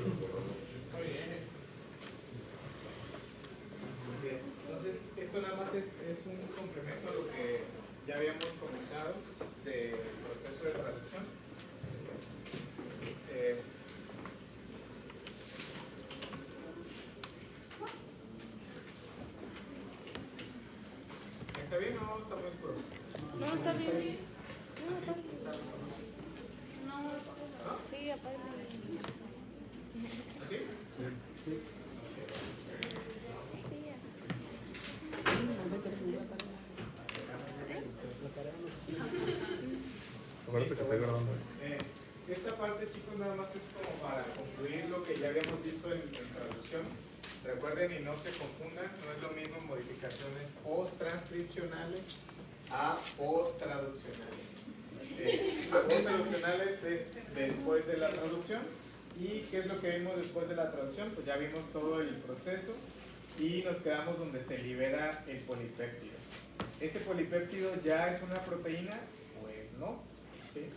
Muy bien. Bien, entonces esto nada más es un complemento a lo que ya habíamos comentado del proceso de traducción. ¿Está bien o está muy oscuro? No, está bien. No, está bien. ¿Está No, sí, aparte. así? Sí, así. Acuérdate que estoy grabando. Esta parte, chicos, nada más es como para concluir lo que ya habíamos visto en traducción. Recuerden y no se confundan, no es lo mismo modificaciones post-transcripcionales a post-traduccionales. Post-traduccionales es después de la traducción. ¿Y qué es lo que vimos después de la traducción? Pues ya vimos todo el proceso y nos quedamos donde se libera el polipéptido. ¿Ese polipéptido ya es una proteína? Pues no. ¿Sí?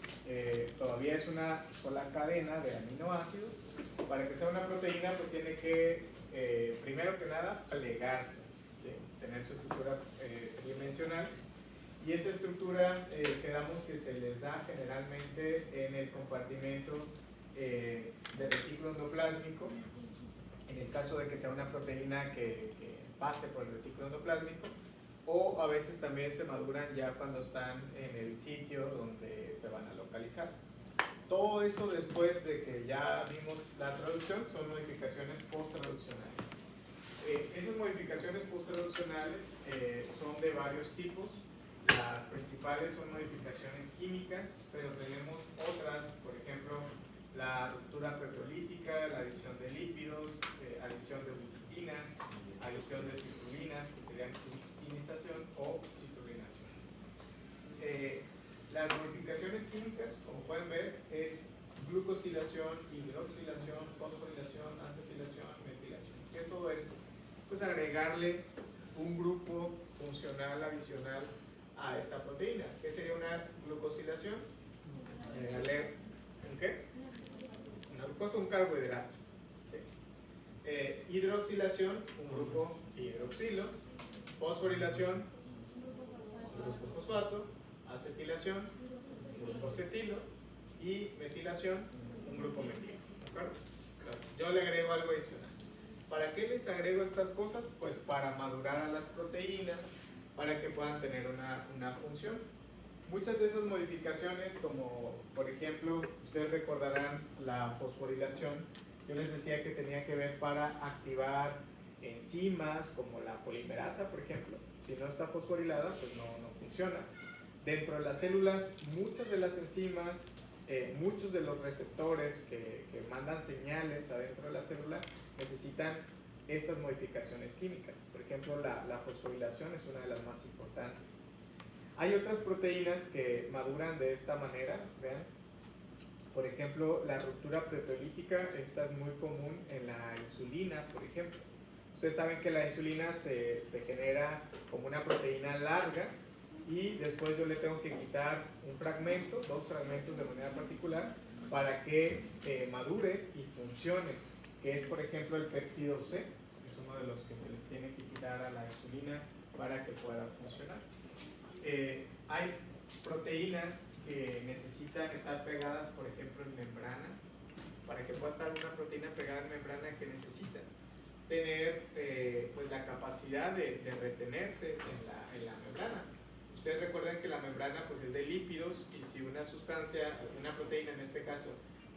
Todavía es una sola cadena de aminoácidos. Para que sea una proteína, pues tiene que, primero que nada, plegarse, ¿sí? Tener su estructura tridimensional. Y esa estructura quedamos que se les da generalmente en el compartimento del retículo endoplásmico. En el caso de que sea una proteína que pase por el retículo endoplásmico, o a veces también se maduran ya cuando están en el sitio donde se van a localizar. Todo eso después de que ya vimos la traducción son modificaciones post-traduccionales. Esas modificaciones post-traduccionales son de varios tipos. Las principales son modificaciones químicas, pero tenemos otras, por ejemplo, la ruptura proteolítica, la adición de lípidos, adición de ubiquitinas, adición de citrulinas, que serían ubiquitinización o citrulinación. Las modificaciones químicas, como pueden ver, es glucosilación, hidroxilación, fosforilación, acetilación, metilación. ¿Qué es todo esto? Pues agregarle un grupo funcional adicional a esa proteína. ¿Qué sería una glucosilación? Agregarle ¿un qué? Una glucosa, un carbohidrato. ¿Sí? Hidroxilación, un grupo hidroxilo. Fosforilación, un grupo fosfato. Acetilación, un grupo acetilo. Y metilación, un grupo metilo. ¿De acuerdo? Yo le agrego algo adicional. ¿Para qué les agrego estas cosas? Pues para madurar a las proteínas, para que puedan tener una función. Muchas de esas modificaciones, como por ejemplo, ustedes recordarán la fosforilación, yo les decía que tenía que ver para activar enzimas como la polimerasa, por ejemplo. Si no está fosforilada, pues no funciona. Dentro de las células, muchas de las enzimas, muchos de los receptores que mandan señales adentro de la célula necesitan estas modificaciones químicas. Por ejemplo, la fosforilación es una de las más importantes. Hay otras proteínas que maduran de esta manera, vean. Por ejemplo, la ruptura proteolítica, esta es muy común en la insulina, por ejemplo. Ustedes saben que la insulina se genera como una proteína larga y después yo le tengo que quitar un fragmento, dos fragmentos de manera particular, para que madure y funcione, que es por ejemplo el péptido C, que es uno de los que se les tiene que quitar a la insulina para que pueda funcionar. Hay proteínas que necesitan estar pegadas, por ejemplo, en membranas. Para que pueda estar una proteína pegada en membrana, que necesita tener pues la capacidad de retenerse en la membrana. Ustedes recuerdan que la membrana pues es de lípidos, y si una sustancia, una proteína en este caso,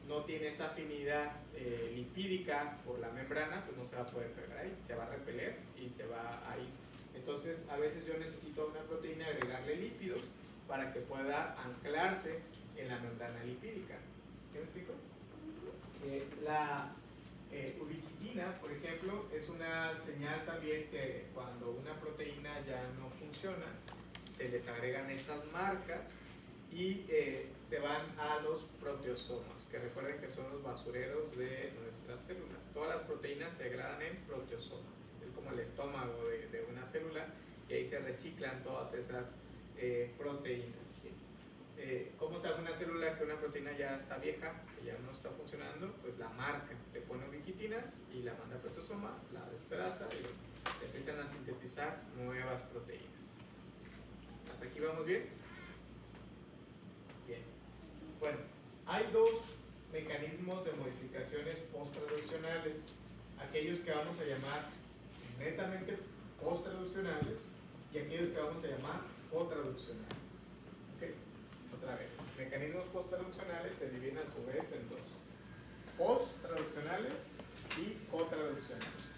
no tiene esa afinidad lipídica por la membrana, pues no se va a poder pegar ahí, se va a repeler y se va a ir. Entonces, a veces yo necesito a una proteína agregarle lípidos para que pueda anclarse en la membrana lipídica. ¿Sí me explico? La ubiquitina, por ejemplo, es una señal también que cuando una proteína ya no funciona, se les agregan estas marcas y se van a los proteosomas, que recuerden que son los basureros de nuestras células. Todas las proteínas se degradan en proteosomas. Es como el estómago de una célula, y ahí se reciclan todas esas proteínas. ¿Sí? ¿Cómo sabe una célula que una proteína ya está vieja, que ya no está funcionando? Pues la marca, le pone ubiquitinas y la manda al protosoma, la despedaza y se empiezan a sintetizar nuevas proteínas. ¿Hasta aquí vamos bien? Bien. Bueno, hay dos mecanismos de modificaciones post-traduccionales, aquellos que vamos a llamar netamente post-traduccionales y aquellos que vamos a llamar cotraduccionales. ¿Okay? Otra vez, mecanismos post-traduccionales se dividen a su vez en dos: post-traduccionales y cotraduccionales.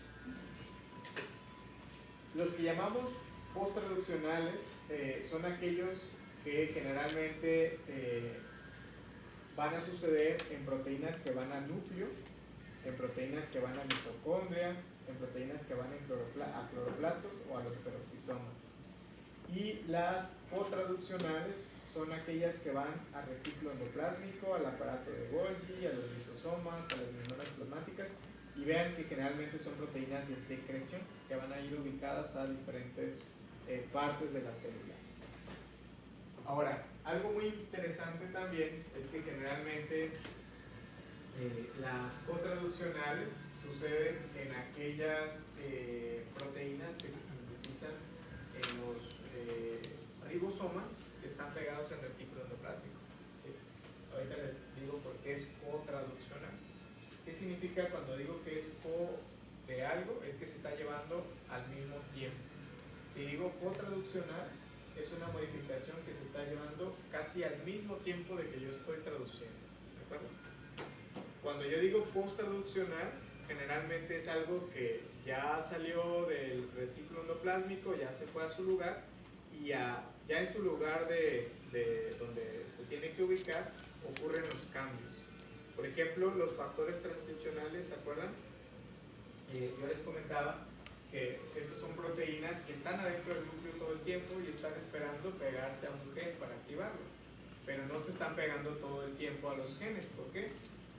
Los que llamamos post-traduccionales son aquellos que generalmente van a suceder en proteínas que van al núcleo, en proteínas que van a mitocondria, en proteínas que van a cloroplastos o a los peroxisomas. Y las cotraduccionales son aquellas que van al retículo endoplásmico, al aparato de Golgi, a los lisosomas, a las membranas plasmáticas, y vean que generalmente son proteínas de secreción que van a ir ubicadas a diferentes partes de la célula. Ahora, algo muy interesante también es que generalmente las cotraduccionales suceden en aquellas proteínas que se sintetizan en los ribosomas que están pegados en el retículo endoplasmico. ¿Sí? Ahorita les digo por qué es cotraduccional. ¿Qué significa cuando digo que es co de algo? Es que se está llevando al mismo tiempo. Si digo cotraduccional, es una modificación que se está llevando casi al mismo tiempo de que yo estoy traduciendo. ¿De acuerdo? Cuando yo digo post-traduccional, generalmente es algo que ya salió del retículo endoplásmico, ya se fue a su lugar, y ya en su lugar de donde se tiene que ubicar, ocurren los cambios. Por ejemplo, los factores transcripcionales, ¿se acuerdan? Yo les comentaba que estos son proteínas que están adentro del núcleo todo el tiempo y están esperando pegarse a un gen para activarlo, pero no se están pegando todo el tiempo a los genes. ¿Por qué?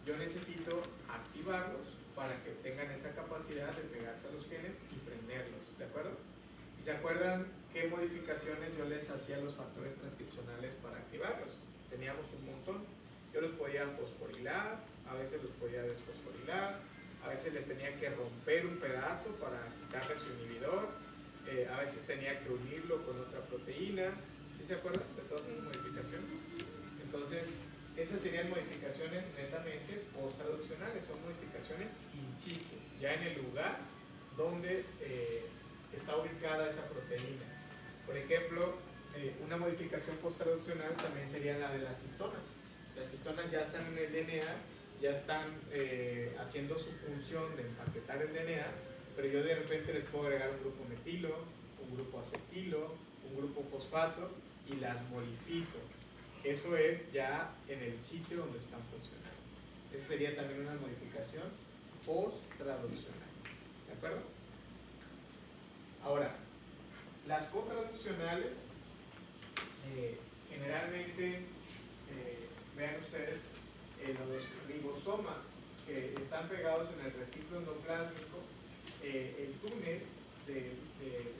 Yo necesito activarlos para que tengan esa capacidad de pegarse a los genes y prenderlos, ¿de acuerdo? ¿Y se acuerdan qué modificaciones yo les hacía a los factores transcripcionales para activarlos? Teníamos un montón. Yo los podía fosforilar, a veces los podía desfosforilar, a veces les tenía que romper un pedazo para quitarle su inhibidor, a veces tenía que unirlo con otra proteína. ¿Sí se acuerdan de todas esas modificaciones? Entonces, esas serían modificaciones netamente post-traduccionales, son modificaciones in situ, ya en el lugar donde está ubicada esa proteína. Por ejemplo, una modificación post-traduccional también sería la de las histonas. Las histonas ya están en el DNA, ya están haciendo su función de empaquetar el DNA, pero yo de repente les puedo agregar un grupo metilo, un grupo acetilo, un grupo fosfato y las modifico. Eso es ya en el sitio donde están funcionando. Esa sería también una modificación post-traduccional. ¿De acuerdo? Ahora, las cotraduccionales generalmente, vean ustedes, los ribosomas que están pegados en el retículo endoplásmico, el túnel de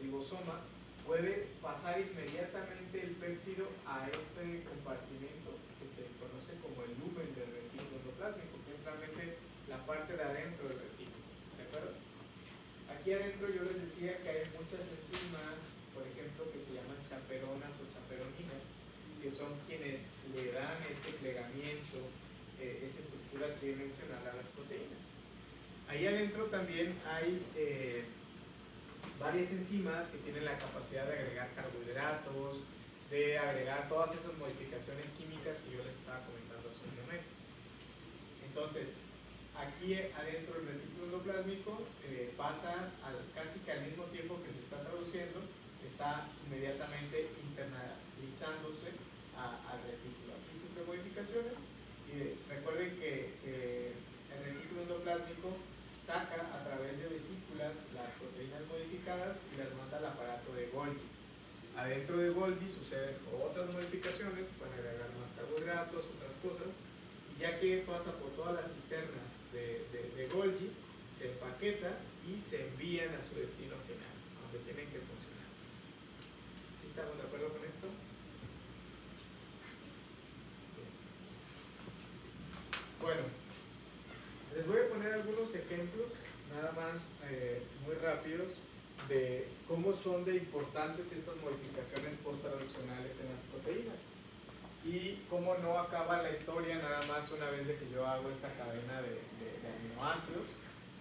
ribosoma puede pasar inmediatamente el péptido a este compartimento que se conoce como el lumen del retículo endoplásmico, que es realmente la parte de adentro del retículo. ¿De acuerdo? Aquí adentro yo les decía que hay muchas enzimas, por ejemplo, que se llaman chaperonas o chaperoninas, que son quienes le dan ese plegamiento, esa estructura tridimensional a las proteínas. Ahí adentro también hay varias enzimas que tienen la capacidad de agregar carbohidratos, de agregar todas esas modificaciones químicas que yo les estaba comentando hace un momento. Entonces, aquí adentro del retículo endoplásmico pasa casi que al mismo tiempo que se está traduciendo, está inmediatamente internalizándose al retículo. Aquí sufre modificaciones y recuerden que el retículo endoplásmico saca a través de vesículas las proteínas modificadas y las manda al aparato de Golgi. Adentro de Golgi suceden otras modificaciones, pueden agregar más carbohidratos, otras cosas, y ya que pasa por todas las cisternas de Golgi, se empaqueta y se envían a su destino final, donde tienen que funcionar. ¿Sí estamos de acuerdo con esto? Bueno, les voy a poner algunos ejemplos, nada más muy rápidos, de cómo son de importantes estas modificaciones post-traduccionales en las proteínas y cómo no acaba la historia nada más una vez de que yo hago esta cadena de aminoácidos,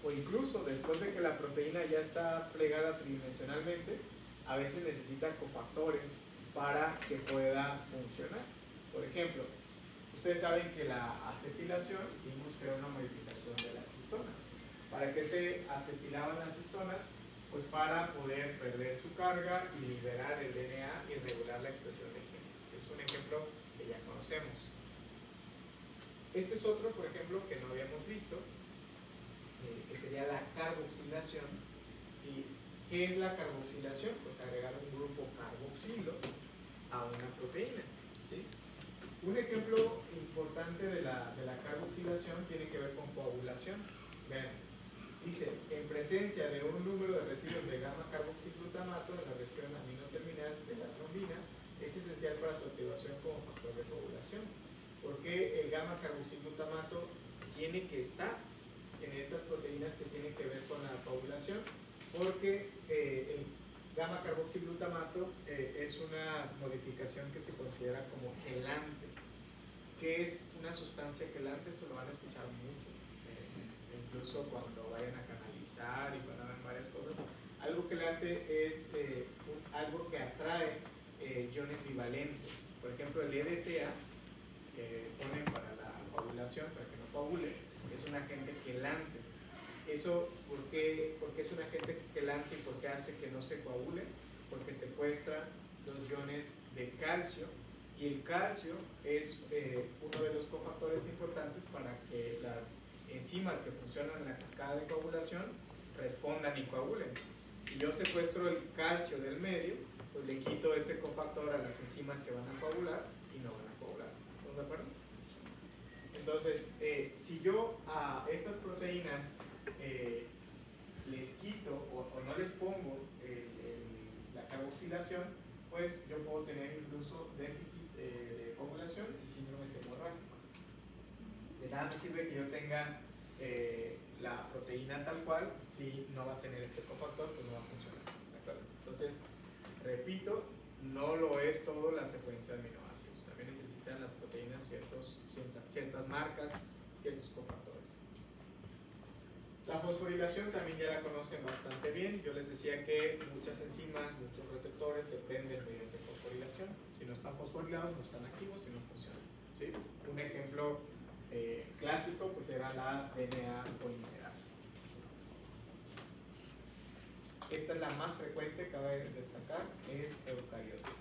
o incluso después de que la proteína ya está plegada tridimensionalmente, a veces necesita cofactores para que pueda funcionar. Por ejemplo, ustedes saben que la acetilación crea una modificación de las histonas. ¿Para qué se acetilaban las histonas? Pues para poder perder su carga y liberar el DNA y regular la expresión de genes. Es un ejemplo que ya conocemos. Este es otro, por ejemplo, que no habíamos visto, que sería la carboxilación. ¿Y qué es la carboxilación? Pues agregar un grupo carboxilo a una proteína, ¿sí? Un ejemplo importante de la carboxilación tiene que ver con coagulación. Vean, dice, en presencia de un número de residuos de gamma carboxiglutamato en la región aminoterminal de la trombina, es esencial para su activación como factor de coagulación. ¿Por qué el gamma carboxiglutamato tiene que estar en estas proteínas que tienen que ver con la coagulación? Porque el gamma carboxiglutamato es una modificación que se considera como quelante. ¿Qué es una sustancia quelante? Esto lo van a escuchar mucho, incluso cuando vayan a canalizar y cuando hagan varias cosas. Algo quelante es algo que atrae iones bivalentes. Por ejemplo, el EDTA, que ponen para la coagulación, para que no coagule, es un agente quelante. Eso, ¿por qué es un agente quelante y por qué hace que no se coagule? Porque secuestra los iones de calcio, y el calcio es uno de los cofactores importantes para que las enzimas que funcionan en la cascada de coagulación respondan y coagulen. Si yo secuestro el calcio del medio, pues le quito ese cofactor a las enzimas que van a coagular y no van a coagular. ¿Estamos de acuerdo? Entonces, si yo a estas proteínas les quito o no les pongo la carboxilación, pues yo puedo tener incluso déficit de coagulación y síndromes hemorrágicos. De nada me sirve que yo tenga la proteína tal cual si no va a tener este cofactor, pues no va a funcionar. ¿De acuerdo? Entonces, repito, no lo es todo la secuencia de aminoácidos. También necesitan las proteínas ciertas marcas, ciertos cofactores. La fosforilación también ya la conocen bastante bien. Yo les decía que muchas enzimas, muchos receptores se prenden mediante fosforilación. Si no están fosforilados, no están activos y no funcionan, ¿sí? Un ejemplo clásico pues era la DNA polimerasa. Esta es la más frecuente, cabe destacar, en eucariotas.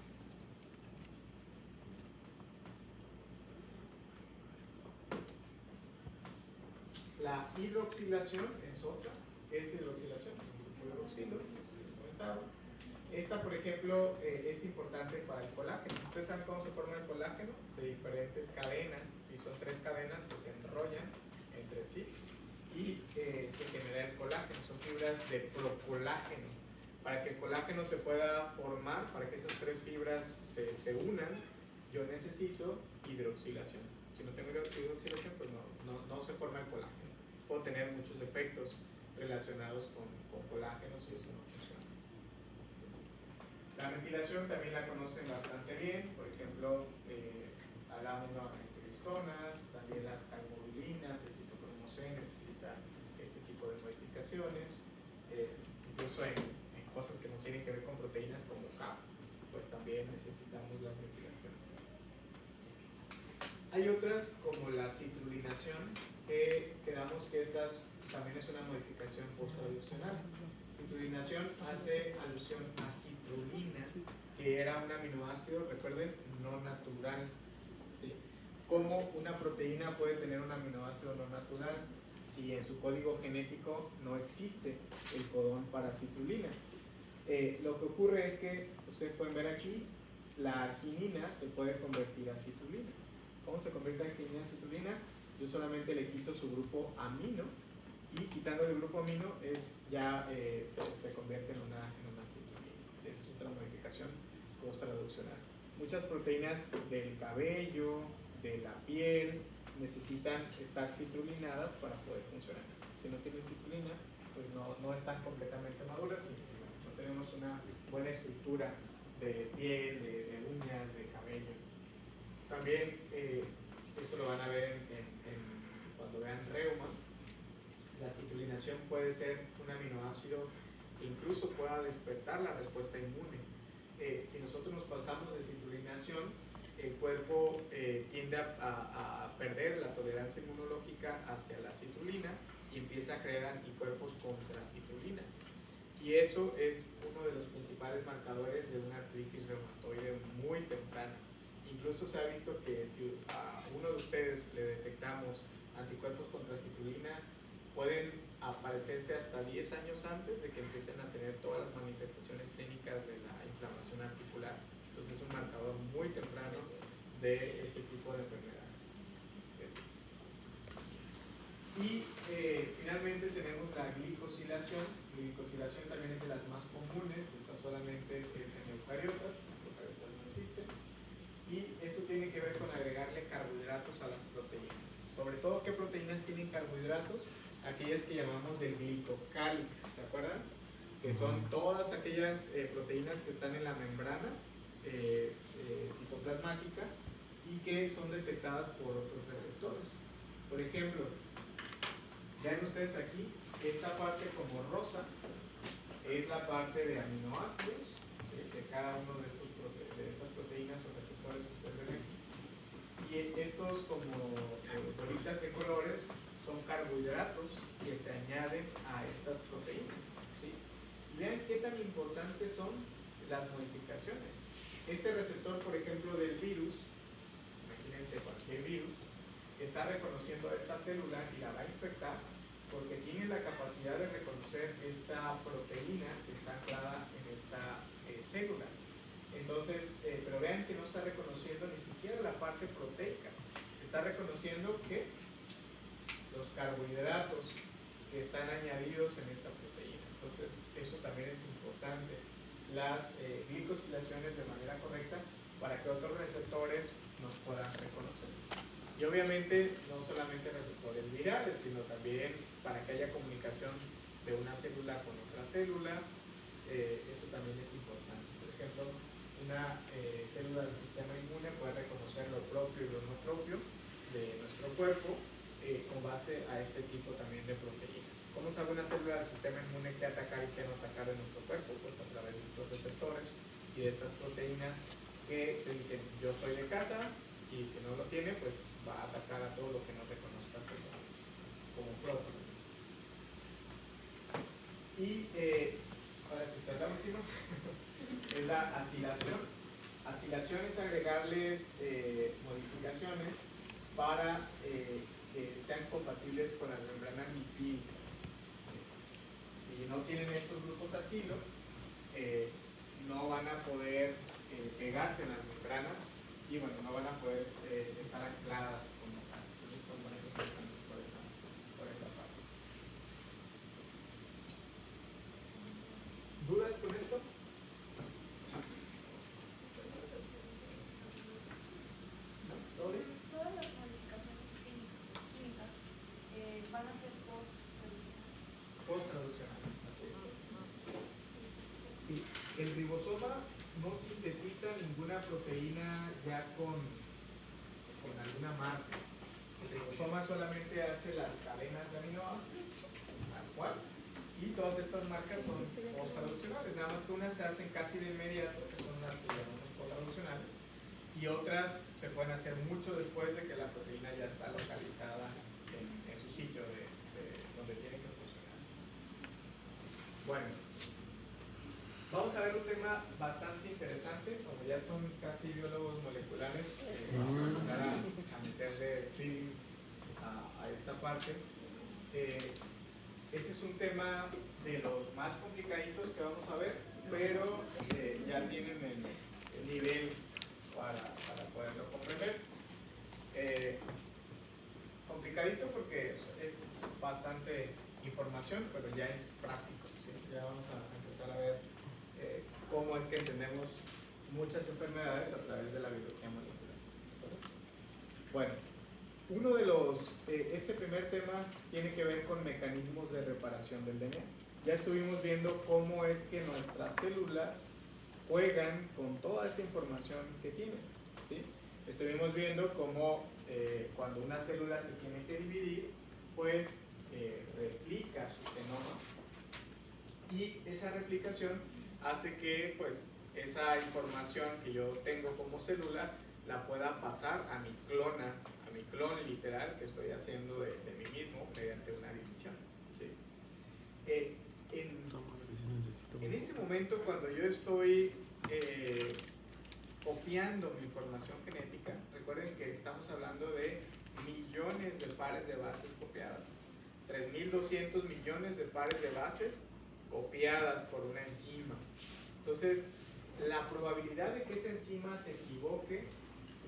La hidroxilación es otra. ¿Qué es hidroxilación? Hidroxilo, les comentaba. Esta, por ejemplo, es importante para el colágeno. Ustedes saben cómo se forma el colágeno, de diferentes cadenas. Si son 3 cadenas que se enrollan entre sí y se genera el colágeno. Son fibras de procolágeno. Para que el colágeno se pueda formar, para que esas 3 fibras se unan, yo necesito hidroxilación. Si no tengo hidroxilación, pues no se forma el colágeno. Puedo tener muchos defectos relacionados con colágenos y esto no funciona. La metilación también la conocen bastante bien. Por ejemplo, hablamos nuevamente de histonas, también las carbobilinas, el citocromo-C necesita este tipo de modificaciones, incluso en cosas que no tienen que ver con proteínas como CAP, pues también necesitamos las metilaciones. Hay otras como la citrulinación, que quedamos que estas también es una modificación post-traduccional. Citrulinación hace alusión a citrulina, que era un aminoácido, recuerden, no natural, ¿sí? ¿Cómo una proteína puede tener un aminoácido no natural si en su código genético no existe el codón para citrulina? Lo que ocurre es que, ustedes pueden ver aquí, la arginina se puede convertir a citrulina. ¿Cómo se convierte arginina a citrulina? Yo solamente le quito su grupo amino y quitando el grupo amino ya se convierte en una citrulina. Esa es otra modificación post-traduccional. Muchas proteínas del cabello, de la piel, necesitan estar citrulinadas para poder funcionar. Si no tienen citrulina, pues no están completamente maduras y no tenemos una buena estructura de piel, de uñas, de cabello. También esto lo van a ver cuando vean reuma. La citrulinación puede ser un aminoácido que incluso pueda despertar la respuesta inmune. Si nosotros nos pasamos de citrulinación, el cuerpo tiende a perder la tolerancia inmunológica hacia la citrulina y empieza a crear anticuerpos contra citrulina. Y eso es uno de los principales marcadores de una artritis reumatoide muy temprana. Incluso se ha visto que si a uno de ustedes le detectamos anticuerpos contra citrulina, pueden aparecerse hasta 10 años antes de que empiecen a tener todas las manifestaciones clínicas de la inflamación articular. Entonces es un marcador muy temprano de este tipo de enfermedades. Y finalmente tenemos la glicosilación. La glicosilación también es de las más comunes. Esta solamente es en eucariotas. Eucariotas no existen. Y esto tiene que ver con agregarle carbohidratos a las proteínas. Sobre todo, ¿qué proteínas tienen carbohidratos? Aquellas que llamamos del glicocálix, ¿se acuerdan? Que son todas aquellas proteínas que están en la membrana citoplasmática y que son detectadas por otros receptores. Por ejemplo, vean ustedes aquí, esta parte como rosa es la parte de aminoácidos, ¿sí? De cada uno de estas proteínas o receptores que ustedes ven aquí. Y estos como bolitas de colores son carbohidratos que se añaden a estas proteínas, ¿sí? Y vean qué tan importantes son las modificaciones. Este receptor, por ejemplo, del virus, imagínense cualquier virus, está reconociendo a esta célula y la va a infectar porque tiene la capacidad de reconocer esta proteína que está anclada en esta célula. Entonces, pero vean que no está reconociendo ni siquiera la parte proteica, está reconociendo que los carbohidratos que están añadidos en esa proteína. Entonces, eso también es importante, las glicosilaciones de manera correcta para que otros receptores nos puedan reconocer. Y obviamente no solamente receptores virales, sino también para que haya comunicación de una célula con otra célula, eso también es importante. Por ejemplo, una célula del sistema inmune puede reconocer lo propio y lo no propio de nuestro cuerpo con base a este tipo también de proteínas. ¿Cómo sabe una célula del sistema inmune qué atacar y qué no atacar de nuestro cuerpo? Pues a través de estos receptores y de estas proteínas que te dicen yo soy de casa y si no lo tiene pues va a atacar a todo lo que no reconozca como propio. Y ahora sí está la última, es la acilación. Acilación es agregarles modificaciones para que sean compatibles con las membranas lipídicas. Si no tienen estos grupos acilo, no van a poder pegarse en las membranas y bueno, no van a poder estar ancladas como tal. Entonces son muy importantes por esa parte. ¿Dudas con esto? ¿No? ¿Todo bien? Todas las modificaciones químicas van a ser post-traduccionales. Post-traduccionales, así es. Sí, el ribosoma no sintetiza ninguna proteína ya con alguna marca. El ribosoma solamente hace las cadenas de aminoácidos, tal cual, y todas estas marcas son post-traduccionales, nada más que unas se hacen casi de inmediato, que son las que llamamos post-traduccionales, y otras se pueden hacer mucho después de que la proteína ya está localizada en su sitio de donde tiene que funcionar. Bueno, vamos a ver un tema bastante interesante, como ya son casi biólogos moleculares, vamos a empezar a meterle feeling a esta parte. Ese es un tema de los más complicaditos que vamos a ver, pero ya tienen el nivel para poderlo comprender. Complicadito porque es bastante información, pero ya es práctico, ¿sí? Ya vamos a empezar a ver cómo es que entendemos muchas enfermedades a través de la biología molecular. Bueno, uno de los, este primer tema tiene que ver con mecanismos de reparación del DNA. Ya estuvimos viendo cómo es que nuestras células juegan con toda esa información que tienen, ¿sí? Estuvimos viendo cómo cuando una célula se tiene que dividir, pues replica su genoma, y esa replicación hace que pues esa información que yo tengo como célula la pueda pasar a mi clon literal que estoy haciendo de mí mismo mediante una división, ¿sí? En ese momento, cuando yo estoy copiando mi información genética, recuerden que estamos hablando de millones de pares de bases copiadas, 3.200 millones de pares de bases copiadas por una enzima. Entonces, la probabilidad de que esa enzima se equivoque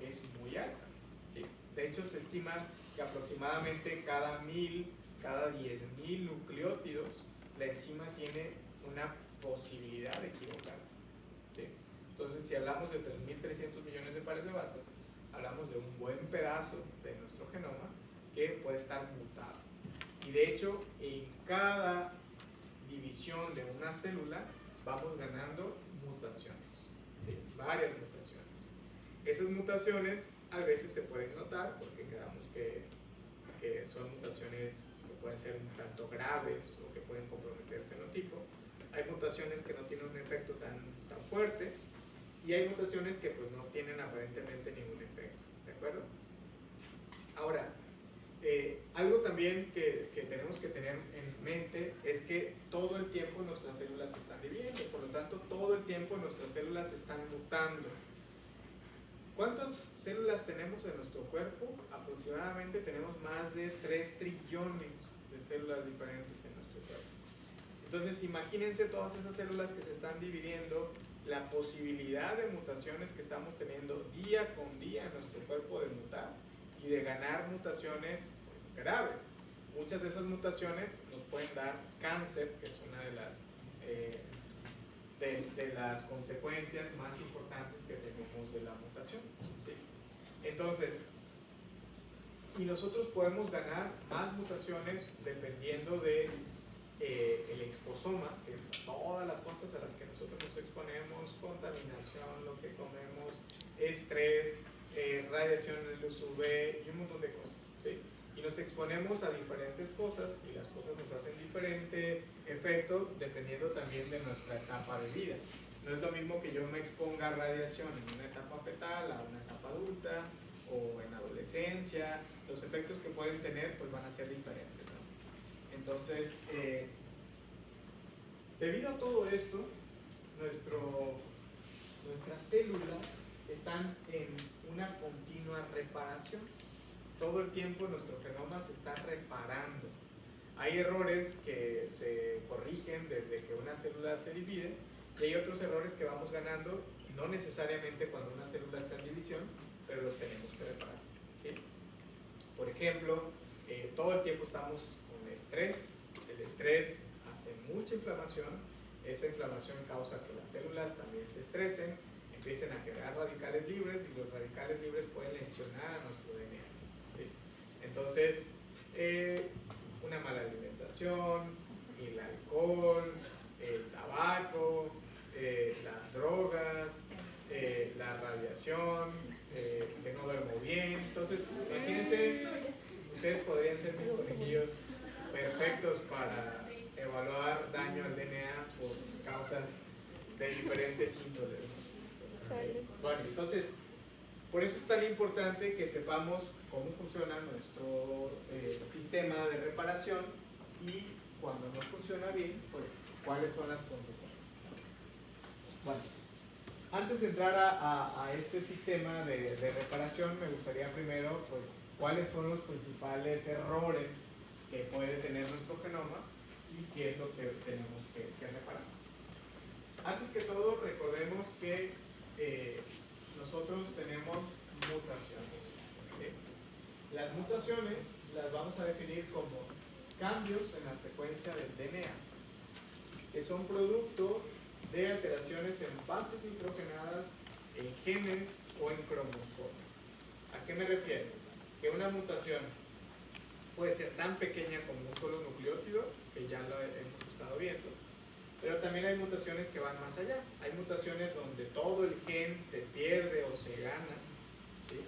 es muy alta, ¿sí? De hecho, se estima que aproximadamente cada 10.000 nucleótidos, la enzima tiene una posibilidad de equivocarse, ¿sí? Entonces, si hablamos de 3.300 millones de pares de bases, hablamos de un buen pedazo de nuestro genoma que puede estar mutado. Y de hecho, en cada división de una célula vamos ganando mutaciones, ¿sí? Varias mutaciones. Esas mutaciones a veces se pueden notar porque quedamos que son mutaciones que pueden ser un tanto graves o que pueden comprometer el fenotipo. Hay mutaciones que no tienen un efecto tan fuerte, y hay mutaciones que pues no tienen aparentemente ningún efecto, ¿de acuerdo? Ahora, algo también que tenemos que tener en mente es que todo el tiempo nuestras células se están dividiendo, por lo tanto todo el tiempo nuestras células están mutando. ¿Cuántas células tenemos en nuestro cuerpo? Aproximadamente tenemos más de 3 trillones de células diferentes en nuestro cuerpo. Entonces imagínense todas esas células que se están dividiendo, la posibilidad de mutaciones que estamos teniendo día con día en nuestro cuerpo de mutar y de ganar mutaciones pues, graves. Muchas de esas mutaciones nos pueden dar cáncer, que es una de las consecuencias más importantes que tenemos de la mutación, ¿sí? Entonces, y nosotros podemos ganar más mutaciones dependiendo de el exposoma, que es todas las cosas a las que nosotros nos exponemos, contaminación, lo que comemos, estrés, radiación en luz UV y un montón de cosas, ¿sí? Y nos exponemos a diferentes cosas y las cosas nos hacen diferente efecto dependiendo también de nuestra etapa de vida. No es lo mismo que yo me exponga a radiación en una etapa fetal, a una etapa adulta o en adolescencia. Los efectos que pueden tener pues van a ser diferentes, ¿no? Entonces, debido a todo esto, nuestras células están en una continua reparación. Todo el tiempo nuestro genoma se está reparando. Hay errores que se corrigen desde que una célula se divide y hay otros errores que vamos ganando, no necesariamente cuando una célula está en división, pero los tenemos que reparar, ¿sí? Por ejemplo, todo el tiempo estamos con estrés. El estrés hace mucha inflamación. Esa inflamación causa que las células también se estresen, empiecen a generar radicales libres y los radicales libres pueden lesionar a nuestro DNA, ¿sí? Entonces, una mala alimentación, el alcohol, el tabaco, las drogas, la radiación, que no duermo bien. Entonces, imagínense, ustedes podrían ser mis conejillos perfectos para evaluar daño al DNA por causas de diferentes índoles. Bueno, entonces, por eso es tan importante que sepamos cómo funciona nuestro sistema de reparación y cuando no funciona bien, pues cuáles son las consecuencias. Bueno, antes de entrar a este sistema de reparación, me gustaría primero, pues, cuáles son los principales errores que puede tener nuestro genoma y qué es lo que tenemos que reparar. Antes que todo, recordemos que nosotros tenemos mutaciones, ¿sí? Las mutaciones las vamos a definir como cambios en la secuencia del DNA que son producto de alteraciones en bases nitrogenadas, en genes o en cromosomas. ¿A qué me refiero? que una mutación puede ser tan pequeña como un solo nucleótido, que ya lo hemos estado viendo, pero también hay mutaciones que van más allá. Hay mutaciones donde todo el gen se pierde o se gana, ¿sí?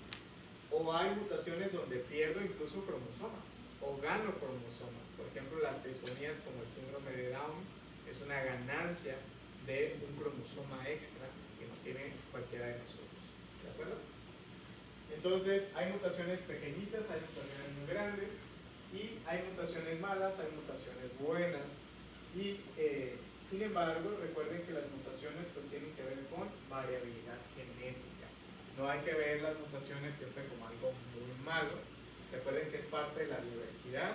O hay mutaciones donde pierdo incluso cromosomas o gano cromosomas. Por ejemplo, las trisonías como el síndrome de Down es una ganancia de un cromosoma extra que no tiene cualquiera de nosotros. ¿De acuerdo? Entonces, hay mutaciones pequeñitas, hay mutaciones muy grandes, y hay mutaciones malas, hay mutaciones buenas, y sin embargo, recuerden que las mutaciones pues tienen que ver con variabilidad genética. No hay que ver las mutaciones siempre como algo muy malo. Recuerden que es parte de la diversidad,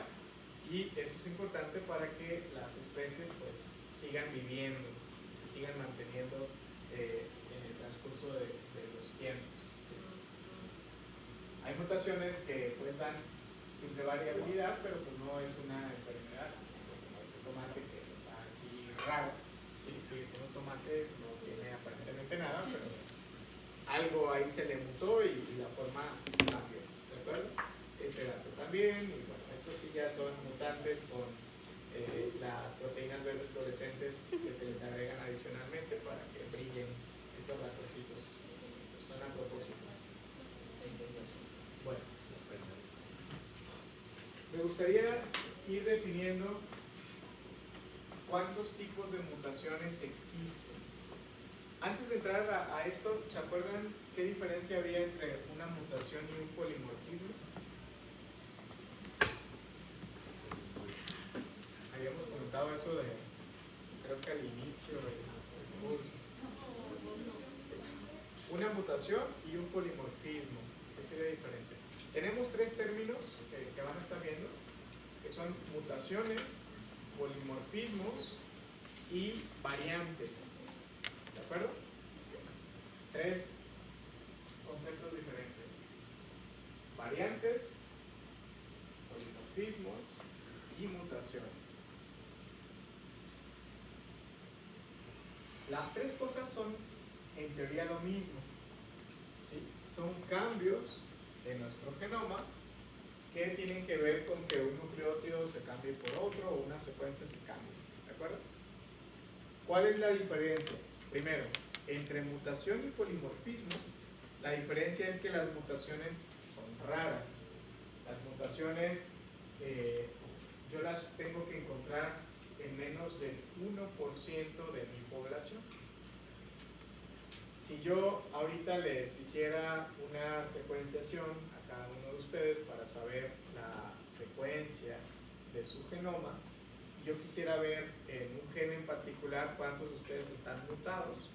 y eso es importante para que las especies pues sigan viviendo, se sigan manteniendo en el transcurso de los tiempos. Hay mutaciones que pues dan simple variabilidad, pero pues no es una enfermedad, como este tomate que está aquí raro. Si siendo un tomate no tiene aparentemente nada, pero algo ahí se le mutó y la forma cambió, ¿de acuerdo? Este dato también, y bueno, estos sí ya son mutantes con las proteínas verdes fluorescentes que se les agregan adicionalmente para que brillen estos ratoncitos. Son a propósito. Bueno, me gustaría ir definiendo cuántos tipos de mutaciones existen. Antes de entrar a esto, ¿se acuerdan qué diferencia había entre una mutación y un polimorfismo? Habíamos comentado eso creo que al inicio del curso. Una mutación y un polimorfismo, ¿qué sería diferente? Tenemos tres términos que van a estar viendo, que son mutaciones, polimorfismos y variantes. ¿De acuerdo? Tres conceptos diferentes. Variantes, polimorfismos y mutaciones. Las tres cosas son en teoría lo mismo, ¿sí? Son cambios de nuestro genoma que tienen que ver con que un nucleótido se cambie por otro o una secuencia se cambie, ¿de acuerdo? ¿Cuál es la diferencia? Primero, entre mutación y polimorfismo, la diferencia es que las mutaciones son raras. Las mutaciones yo las tengo que encontrar en menos del 1% de mi población. Si yo ahorita les hiciera una secuenciación a cada uno de ustedes para saber la secuencia de su genoma, yo quisiera ver en un gen en particular cuántos de ustedes están mutados,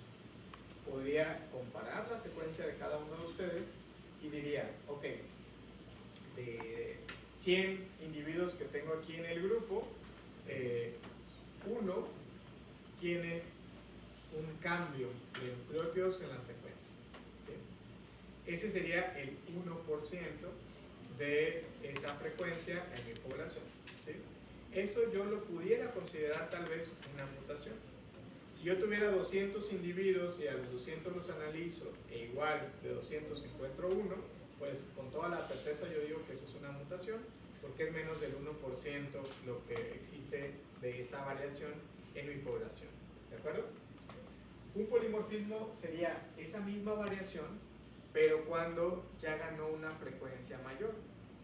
podría comparar la secuencia de cada uno de ustedes y diría, ok, de 100 individuos que tengo aquí en el grupo, uno tiene un cambio de nucleótidos en la secuencia, ¿sí? Ese sería el 1% de esa frecuencia en mi población, ¿sí? Eso yo lo pudiera considerar tal vez una mutación. Si yo tuviera 200 individuos y a los 200 los analizo e igual de 200 encuentro uno, pues con toda la certeza yo digo que eso es una mutación, porque es menos del 1% lo que existe de esa variación en mi población, ¿de acuerdo? Un polimorfismo sería esa misma variación, pero cuando ya ganó una frecuencia mayor.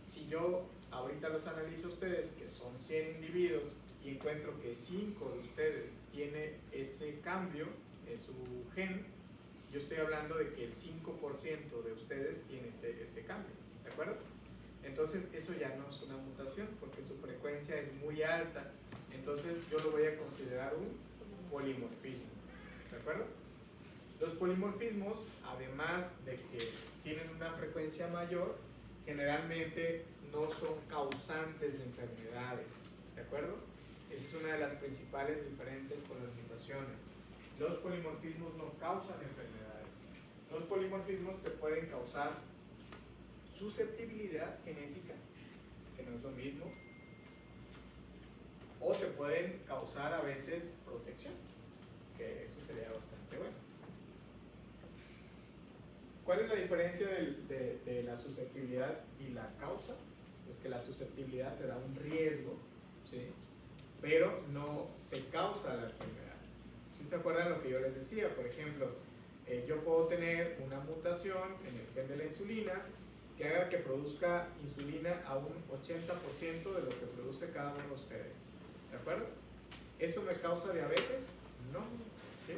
Si yo ahorita los analizo a ustedes, que son 100 individuos, y encuentro que 5 de ustedes tiene ese cambio en su gen, yo estoy hablando de que el 5% de ustedes tiene ese cambio, ¿de acuerdo? Entonces eso ya no es una mutación porque su frecuencia es muy alta, entonces yo lo voy a considerar un polimorfismo, ¿de acuerdo? Los polimorfismos, además de que tienen una frecuencia mayor, generalmente no son causantes de enfermedades, ¿de acuerdo? Esa es una de las principales diferencias con las mutaciones. Los polimorfismos no causan enfermedades. Los polimorfismos te pueden causar susceptibilidad genética, que no es lo mismo, o te pueden causar a veces protección, que eso sería bastante bueno. ¿Cuál es la diferencia de la susceptibilidad y la causa? Pues que la susceptibilidad te da un riesgo, ¿sí? Pero no te causa la enfermedad. ¿Sí se acuerdan lo que yo les decía? Por ejemplo, yo puedo tener una mutación en el gen de la insulina que haga que produzca insulina a un 80% de lo que produce cada uno de ustedes. ¿De acuerdo? ¿Eso me causa diabetes? No. ¿Sí?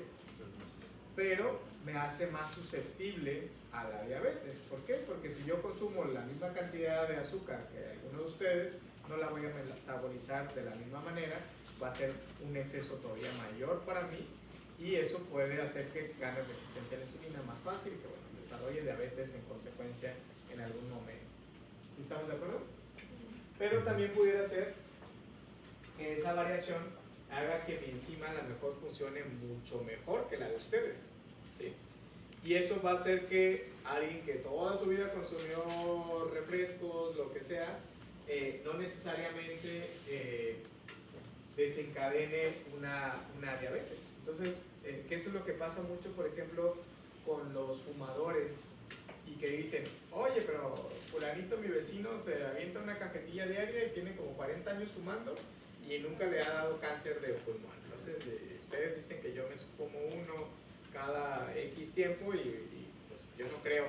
Pero me hace más susceptible a la diabetes. ¿Por qué? Porque si yo consumo la misma cantidad de azúcar que alguno de ustedes, no la voy a metabolizar de la misma manera, va a ser un exceso todavía mayor para mí y eso puede hacer que gane resistencia a la insulina más fácil y que bueno, desarrolle diabetes en consecuencia en algún momento. ¿Sí estamos de acuerdo? Pero también pudiera ser que esa variación haga que mi enzima a lo mejor funcione mucho mejor que la de ustedes, ¿sí? Y eso va a hacer que alguien que toda su vida consumió refrescos, lo que sea, no necesariamente desencadene una diabetes. Entonces, que eso es lo que pasa mucho, por ejemplo, con los fumadores y que dicen, oye, pero fulanito, mi vecino, se avienta una cajetilla diaria y tiene como 40 años fumando y nunca le ha dado cáncer de pulmón. Entonces, ustedes dicen que yo me como uno cada X tiempo y pues, yo no creo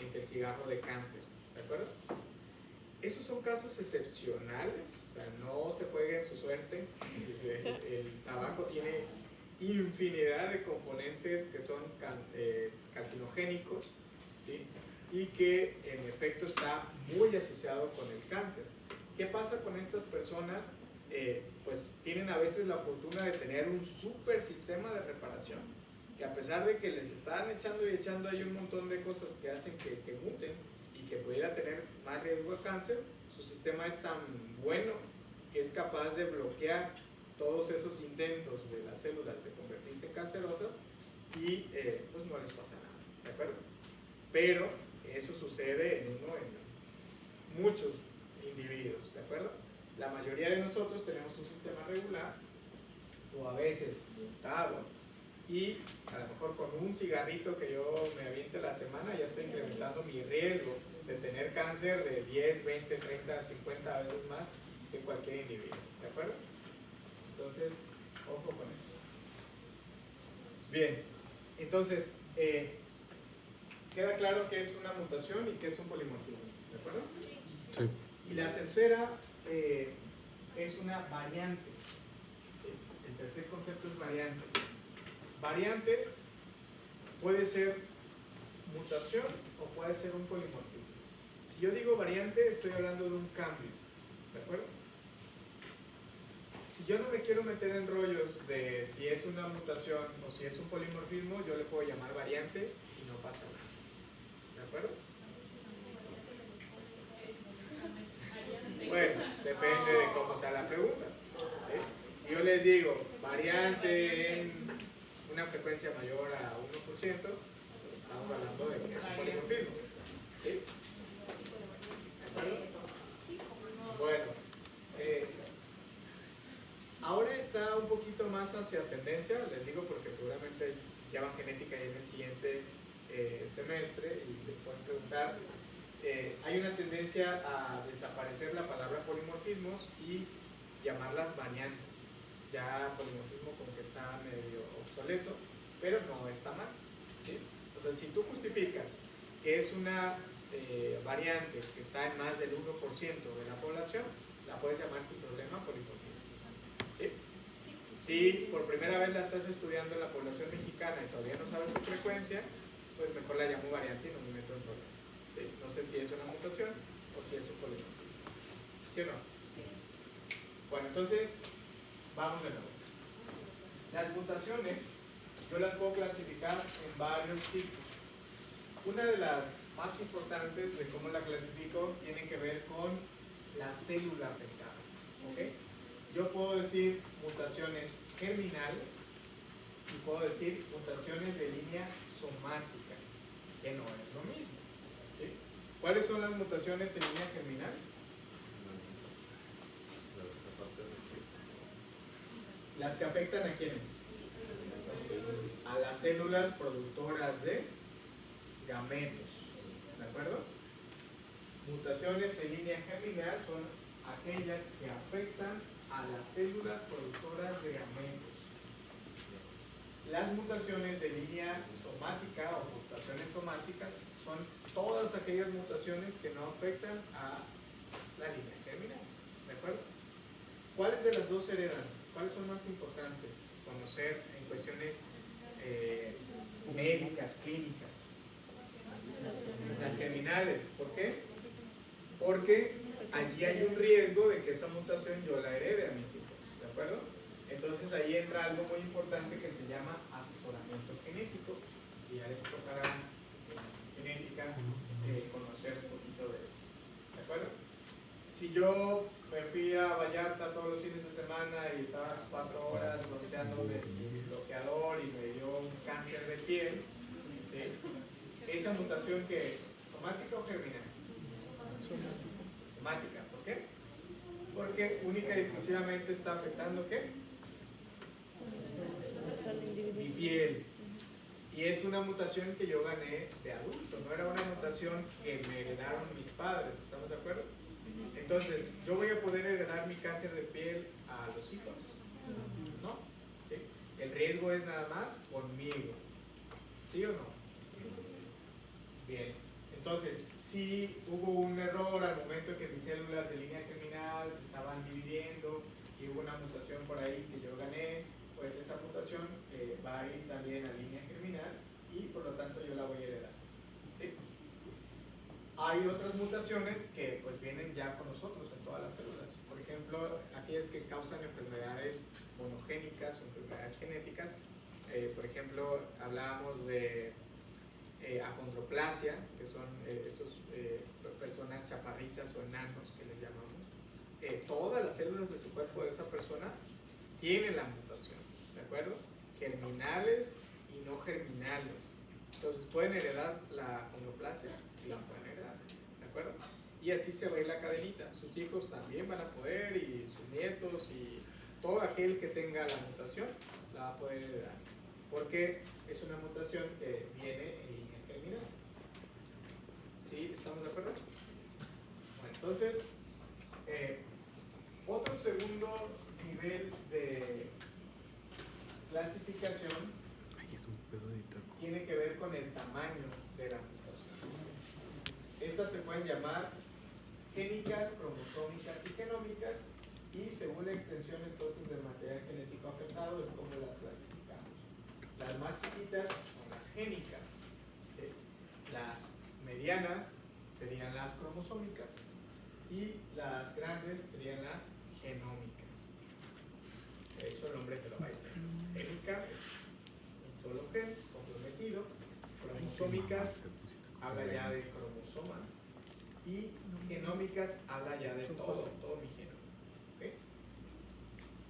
en que el cigarro dé cáncer, ¿de acuerdo? Esos son casos excepcionales, o sea, no se juegue en su suerte. El tabaco tiene infinidad de componentes que son carcinogénicos, ¿sí? Y que en efecto está muy asociado con el cáncer. ¿Qué pasa con estas personas? Pues tienen a veces la fortuna de tener un súper sistema de reparación, que a pesar de que les están echando y echando ahí un montón de cosas que hacen que muten y que pudiera tener más riesgo de cáncer, su sistema es tan bueno que es capaz de bloquear todos esos intentos de las células de convertirse en cancerosas y pues no les pasa nada, ¿de acuerdo? Pero eso sucede en muchos individuos, ¿de acuerdo? La mayoría de nosotros tenemos un sistema regular o a veces mutado y a lo mejor con un cigarrito que yo me aviente a la semana ya estoy incrementando mi riesgo de tener cáncer de 10, 20, 30, 50 veces más que cualquier individuo, ¿de acuerdo? Entonces, ojo con eso. Bien, entonces, queda claro que es una mutación y que es un polimorfismo, ¿de acuerdo? Sí. Y la tercera es una variante. El tercer concepto es variante. Variante puede ser mutación o puede ser un polimorfismo. Si yo digo variante, estoy hablando de un cambio, ¿de acuerdo? Si yo no me quiero meter en rollos de si es una mutación o si es un polimorfismo, yo le puedo llamar variante y no pasa nada, ¿de acuerdo? Bueno, depende de cómo sea la pregunta, ¿sí? Si yo les digo variante en una frecuencia mayor a 1%, pues estamos hablando de que es un polimorfismo, ¿sí? Bueno, ahora está un poquito más hacia tendencia, les digo porque seguramente llevan genética ya en el siguiente semestre y les pueden preguntar. Hay una tendencia a desaparecer la palabra polimorfismos y llamarlas variantes. Ya polimorfismo como que está medio obsoleto, pero no está mal, ¿sí? Entonces, si tú justificas que es una variante que está en más del 1% de la población, la puedes llamar sin problema polimorfismo, ¿sí? Si por primera vez la estás estudiando en la población mexicana y todavía no sabes su frecuencia, pues mejor la llamo variante y no me meto en problema. ¿Sí? No sé si es una mutación o si es un polimorfismo. ¿Sí o no? Sí. Bueno, entonces, vamos de nuevo. Las mutaciones, yo las puedo clasificar en varios tipos. Una de las más importantes de cómo la clasifico tiene que ver con la célula afectada, ¿ok? Yo puedo decir mutaciones germinales y puedo decir mutaciones de línea somática, que no es lo mismo, ¿sí? ¿Cuáles son las mutaciones en línea germinal? Las que afectan a quiénes? A las células productoras de gametos. ¿De acuerdo? Mutaciones en línea germinal son aquellas que afectan a las células productoras de gametos. Las mutaciones de línea somática o mutaciones somáticas son todas aquellas mutaciones que no afectan a la línea germinal. ¿De acuerdo? ¿Cuáles de las dos se heredan? ¿Cuáles son más importantes conocer en cuestiones médicas, clínicas? Las germinales. ¿Por qué? Porque allí hay un riesgo de que esa mutación yo la herede a mis hijos. ¿De acuerdo? Entonces ahí entra algo muy importante que se llama asesoramiento genético, y ya les tocará en genética conocer un poquito de eso. ¿De acuerdo? Si yo me fui a Vallarta todos los fines de semana y estaba 4 horas bronceando sin bloqueador y me dio un cáncer de piel, ¿sí? ¿Esa mutación qué es? ¿Somática o germinal? Somática. ¿Por qué? Porque única y exclusivamente está afectando ¿qué? Mi piel. Y es una mutación que yo gané de adulto, no era una mutación que me heredaron mis padres. ¿Estamos de acuerdo? Entonces, ¿yo voy a poder heredar mi cáncer de piel a los hijos? No. ¿Sí? El riesgo es nada más conmigo. ¿Sí o no? Bien. Entonces, si hubo un error al momento en que mis células de línea germinal se estaban dividiendo y hubo una mutación por ahí que yo gané, pues esa mutación va a ir también a línea germinal y por lo tanto yo la voy a heredar. ¿Sí? Hay otras mutaciones que pues vienen ya con nosotros en todas las células. Por ejemplo, aquellas que causan enfermedades monogénicas o enfermedades genéticas. Por ejemplo, hablábamos de acondroplasia, que son estos personas chaparritas o enanos que les llamamos. Todas las células de su cuerpo de esa persona tienen la mutación, ¿de acuerdo? Germinales y no germinales. Entonces, ¿pueden heredar la acondroplasia? Sí, la pueden heredar, ¿de acuerdo? Y así se va a ir la cadenita. Sus hijos también van a poder, y sus nietos, y todo aquel que tenga la mutación la va a poder heredar. Porque es una mutación que viene en línea germinal. ¿Sí? ¿Estamos de acuerdo? Bueno, entonces, otro segundo nivel de clasificación tiene que ver con el tamaño de la mutación. Estas se pueden llamar génicas, cromosómicas y genómicas, y según la extensión entonces del material genético afectado es como las clasificamos. Las más chiquitas son las génicas, ¿sí? Las medianas serían las cromosómicas y las grandes serían las genómicas. De hecho, el nombre te lo va a decir. Génica es un solo gen comprometido. Cromosómicas habla ya de cromosomas, y genómicas habla ya de todo mi genoma. ¿Okay?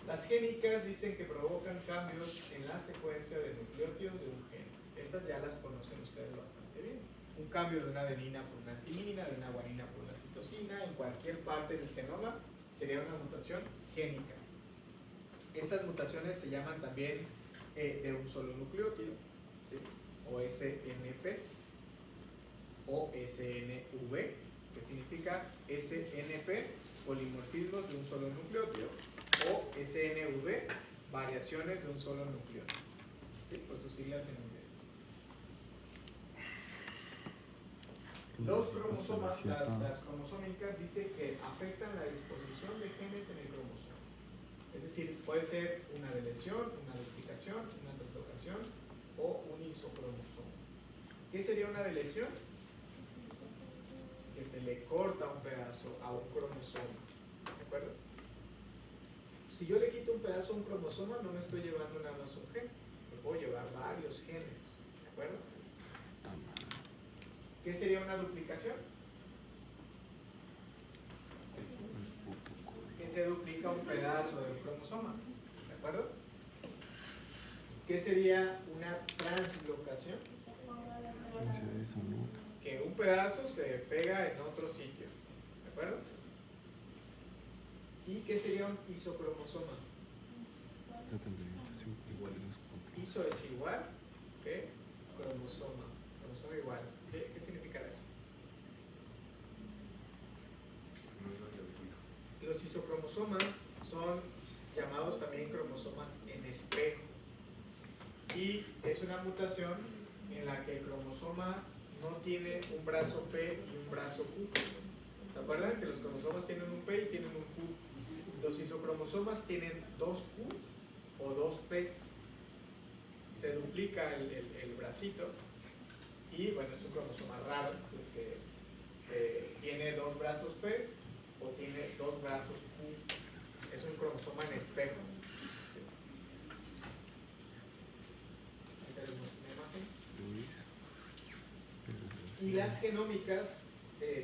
Las génicas dicen que provocan cambios en la secuencia de nucleótidos de un gen. Estas ya las conocen ustedes bastante bien. Un cambio de una adenina por una timina, de una guanina por una citosina, en cualquier parte del genoma sería una mutación génica. Estas mutaciones se llaman también de un solo nucleótido, ¿sí? O SNPs, o SNV, que significa SNP, polimorfismos de un solo nucleótido, o SNV, variaciones de un solo nucleótido, ¿sí? Por sus siglas en inglés. Los cromosomas, las cromosómicas, dice que afectan la disposición de genes en el cromosoma. Es decir, puede ser una deleción, una duplicación, una triplocación o un isocromosoma. ¿Qué sería una deleción? Que se le corta un pedazo a un cromosoma. ¿De acuerdo? Si yo le quito un pedazo a un cromosoma, no me estoy llevando nada más un gen, me puedo llevar varios genes. ¿De acuerdo? ¿Qué sería una duplicación? Que se duplica un pedazo de un cromosoma. ¿De acuerdo? ¿Qué sería una translocación? Que un pedazo se pega en otro sitio. ¿De acuerdo? ¿Y qué sería un isocromosoma? Iso es igual que cromosoma. cromosoma igual. ¿Qué significará eso? Los isocromosomas son llamados también cromosomas en espejo. Y es una mutación en la que el cromosoma no tiene un brazo P y un brazo Q. ¿Se acuerdan que los cromosomas tienen un P y tienen un Q? Los isocromosomas tienen dos Q o dos P's. Se duplica el bracito y bueno, es un cromosoma raro porque tiene dos brazos P's o tiene dos brazos Q. Es un cromosoma en espejo. Ahí tenemos una imagen. Y las genómicas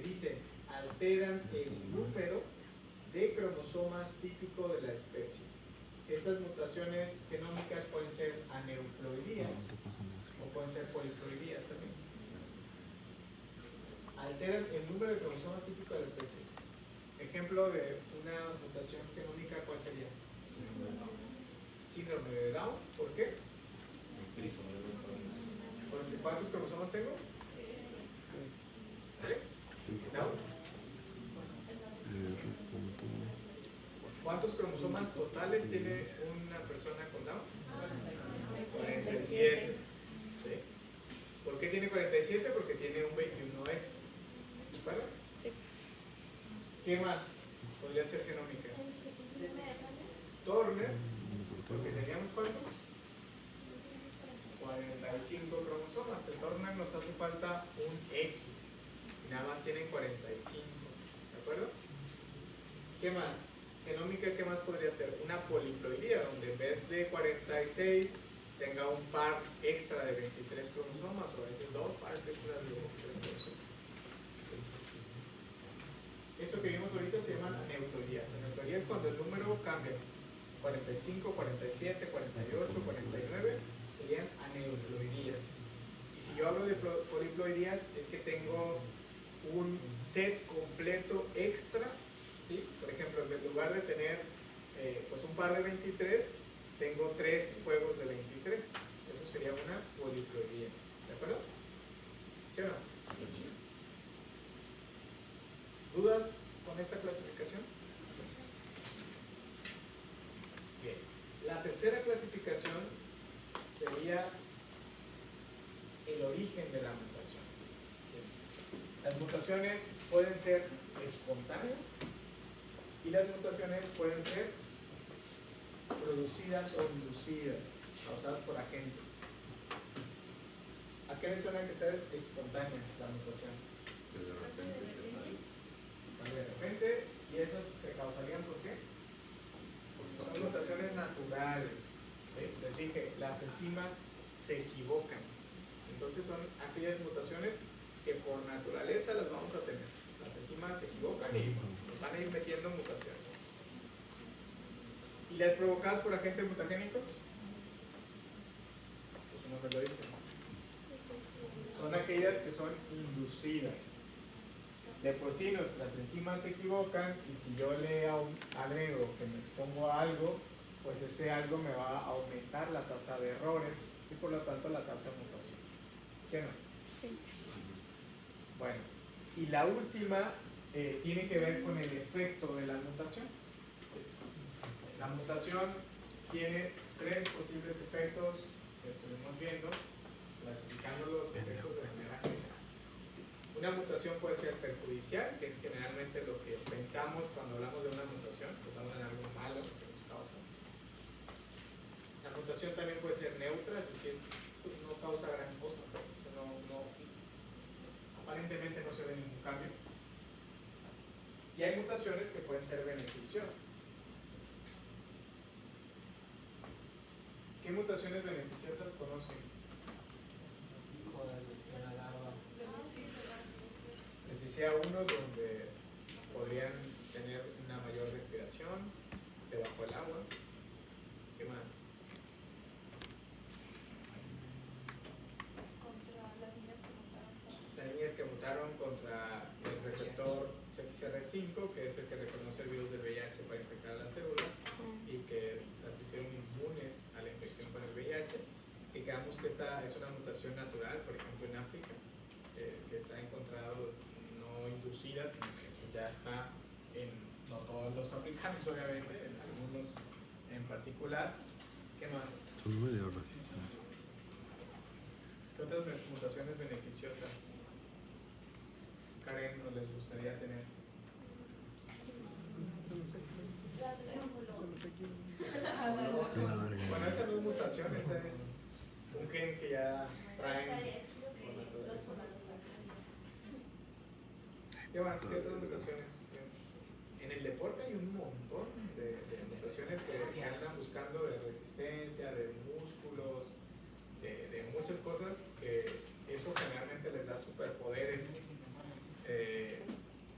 dicen, alteran el número de cromosomas típico de la especie. Estas mutaciones genómicas pueden ser aneuploidías o pueden ser poliploidías también. Alteran el número de cromosomas típico de la especie. Ejemplo de una mutación genómica, ¿cuál sería? Síndrome de Down. ¿Por qué? Porque ¿cuántos cromosomas tengo? 3. ¿Down? ¿Cuántos cromosomas totales tiene una persona con Down? 47. ¿Sí? ¿Por qué tiene 47? Porque tiene un 21 extra. ¿Vale? Sí. ¿Qué más podría ser genómica? Turner, porque teníamos ¿cuántos? 45 cromosomas. El Turner nos hace falta un X y nada más tienen 45. ¿De acuerdo? ¿Qué más? Genómica, ¿qué más podría ser? Una poliploidía, donde en vez de 46 tenga un par extra de 23 cromosomas, o a veces dos pares extras de 23 cromosomas. Eso que vimos ahorita se llaman aneuploidías. Aneuploidías es cuando el número cambia. 45, 47, 48, 49 serían aneuploidías. Y si yo hablo de poliploidías es que tengo un set completo extra, ¿sí? Por ejemplo, en lugar de tener pues un par de 23, tengo 3 juegos de 23. Eso sería una poliploidía. ¿De acuerdo? ¿Sí o no? Sí. ¿Dudas con esta clasificación? Bien. La tercera clasificación sería el origen de la mutación. Las mutaciones pueden ser espontáneas y las mutaciones pueden ser producidas o inducidas, causadas por agentes. ¿A qué le suena que sea espontánea la mutación? De repente, y esas se causarían ¿por qué? Son mutaciones naturales. ¿Sí? Les dije, las enzimas se equivocan. Entonces son aquellas mutaciones que por naturaleza las vamos a tener. Las enzimas se equivocan y nos van a ir metiendo mutaciones. ¿Y las provocadas por agentes mutagénicos? Pues su nombre lo dice. Son aquellas que son inducidas. De por sí nuestras enzimas se equivocan y si yo le agrego que me expongo a algo, pues ese algo me va a aumentar la tasa de errores y por lo tanto la tasa de mutación. ¿Sí o no? Sí. Bueno, y la última tiene que ver con el efecto de la mutación. La mutación tiene 3 posibles efectos que estuvimos viendo, clasificando los efectos de manera general. Una mutación puede ser perjudicial, que es generalmente lo que pensamos cuando hablamos de una mutación, pensamos en algo malo que nos causa. La mutación también puede ser neutra, es decir, pues no causa gran cosa, aparentemente no se ve ningún cambio. Y hay mutaciones que pueden ser beneficiosas. ¿Qué mutaciones beneficiosas conocen? Les decía unos donde podrían tener una mayor respiración debajo del agua. ¿Qué más? Las líneas que mutaron contra el receptor CXR5, que es el que reconoce el virus del VIH para infectar a las células y que las hicieron inmunes a la infección con el VIH. Y digamos que esta es una mutación natural, por ejemplo en África. reconocida, sino que pues, ya está en no todos los africanos, obviamente, en algunos en particular. ¿Qué más? Son medio racistas. ¿Qué otras mutaciones beneficiosas, Karen, no les gustaría tener? Bueno, esa no es mutación, esa es un gen que ya traen. ¿Qué más? ¿Qué otras mutaciones? En el deporte hay un montón de mutaciones que se andan buscando de resistencia, de músculos, de muchas cosas, que eso generalmente les da superpoderes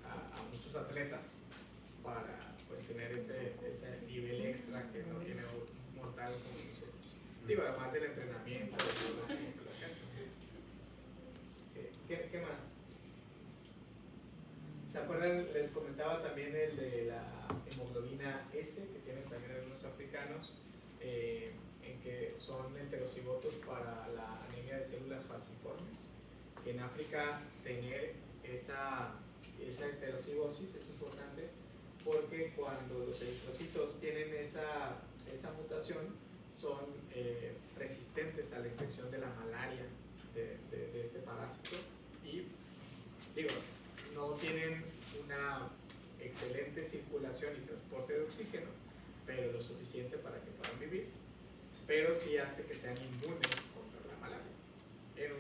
a muchos atletas para pues, tener ese nivel extra que no tiene un mortal como nosotros. Digo, además del entrenamiento, ¿Qué más? ¿Se acuerdan? Les comentaba también el de la hemoglobina S, que tienen también algunos africanos, en que son heterocigotos para la anemia de células falciformes. En África tener esa heterocigosis es importante porque cuando los eritrocitos tienen esa mutación son resistentes a la infección de la malaria de este parásito y digo, no tienen una excelente circulación y transporte de oxígeno, pero lo suficiente para que puedan vivir, pero sí hace que sean inmunes contra la malaria. En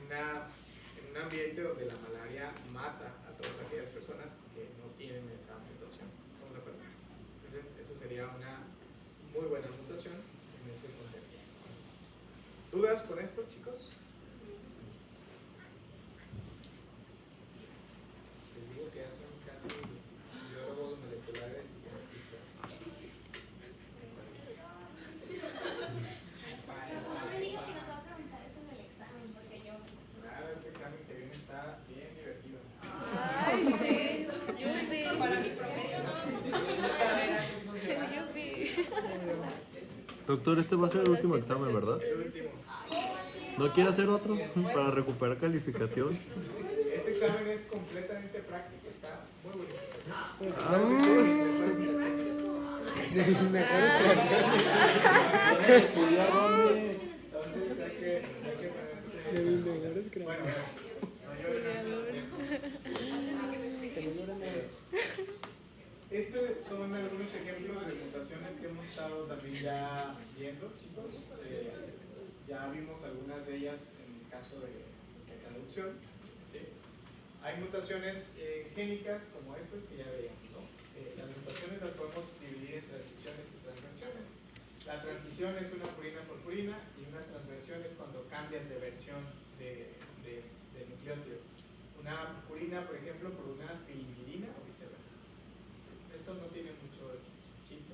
un ambiente donde la malaria mata a todas aquellas personas que no tienen esa mutación. ¿Estamos de acuerdo? Entonces, eso sería una muy buena mutación en ese contexto. ¿Dudas con esto, chicos? Les digo que ya son casi biólogos moleculares y genetistas. No me diga que nos va a preguntar eso en el examen, porque yo... Claro, este examen que viene está bien divertido. Ay, sí. Yupi. Para mi promedio, ¿no? Doctor, este va a ser el último examen, ¿verdad? El último. ¿No quiere hacer otro para recuperar calificación? Este examen es completamente práctico, está muy bonito. Entonces hay que ponerse... Bueno, estos son algunos ejemplos de mutaciones que hemos estado también ya viendo, chicos. Ya vimos algunas de ellas en el caso de traducción. ¿Sí? Hay mutaciones génicas como estas que ya veíamos, ¿no? Las mutaciones las podemos dividir en transiciones y transversiones. La transición es una purina por purina y una transversión es cuando cambias de versión de nucleótido. Una purina, por ejemplo, por una pirimidina o viceversa. Esto no tiene mucho chiste.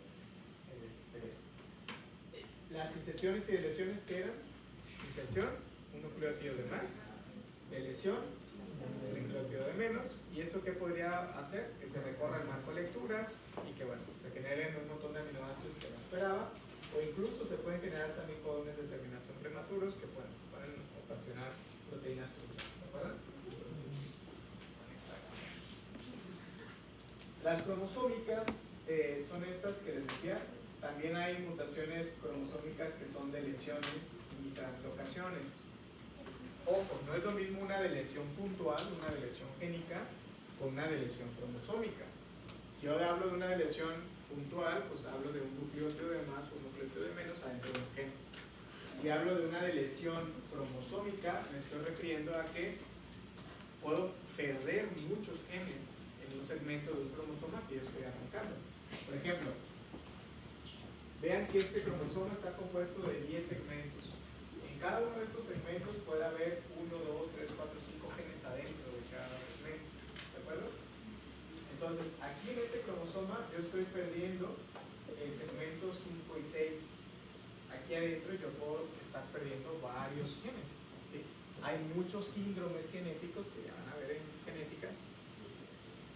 Las inserciones y deleciones, ¿qué eran? Inserción, un nucleótido de más. Deleción, un nucleótido de menos. ¿Y eso qué podría hacer? Que se recorra el marco de lectura y que, bueno, se generen un montón de aminoácidos que no esperaba. O incluso se pueden generar también codones de terminación prematuros que pueden ocasionar proteínas tumorales. ¿Se acuerdan? Las cromosómicas son estas que les decía. También hay mutaciones cromosómicas que son de lesiones y translocaciones. Ojo, no es lo mismo una deleción puntual, una deleción génica, con una deleción cromosómica. Si yo hablo de una deleción puntual, pues hablo de un nucleótido de más o un nucleótido de menos adentro de un gen. Si hablo de una deleción cromosómica, me estoy refiriendo a que puedo perder muchos genes en un segmento de un cromosoma que yo estoy arrancando. Por ejemplo, vean que este cromosoma está compuesto de 10 segmentos. En cada uno de estos segmentos puede haber 1, 2, 3, 4, 5 genes adentro de cada segmento. ¿De acuerdo? Entonces, aquí en este cromosoma yo estoy perdiendo el segmento 5 y 6. Aquí adentro yo puedo estar perdiendo varios genes. ¿Sí? Hay muchos síndromes genéticos que ya van a ver en genética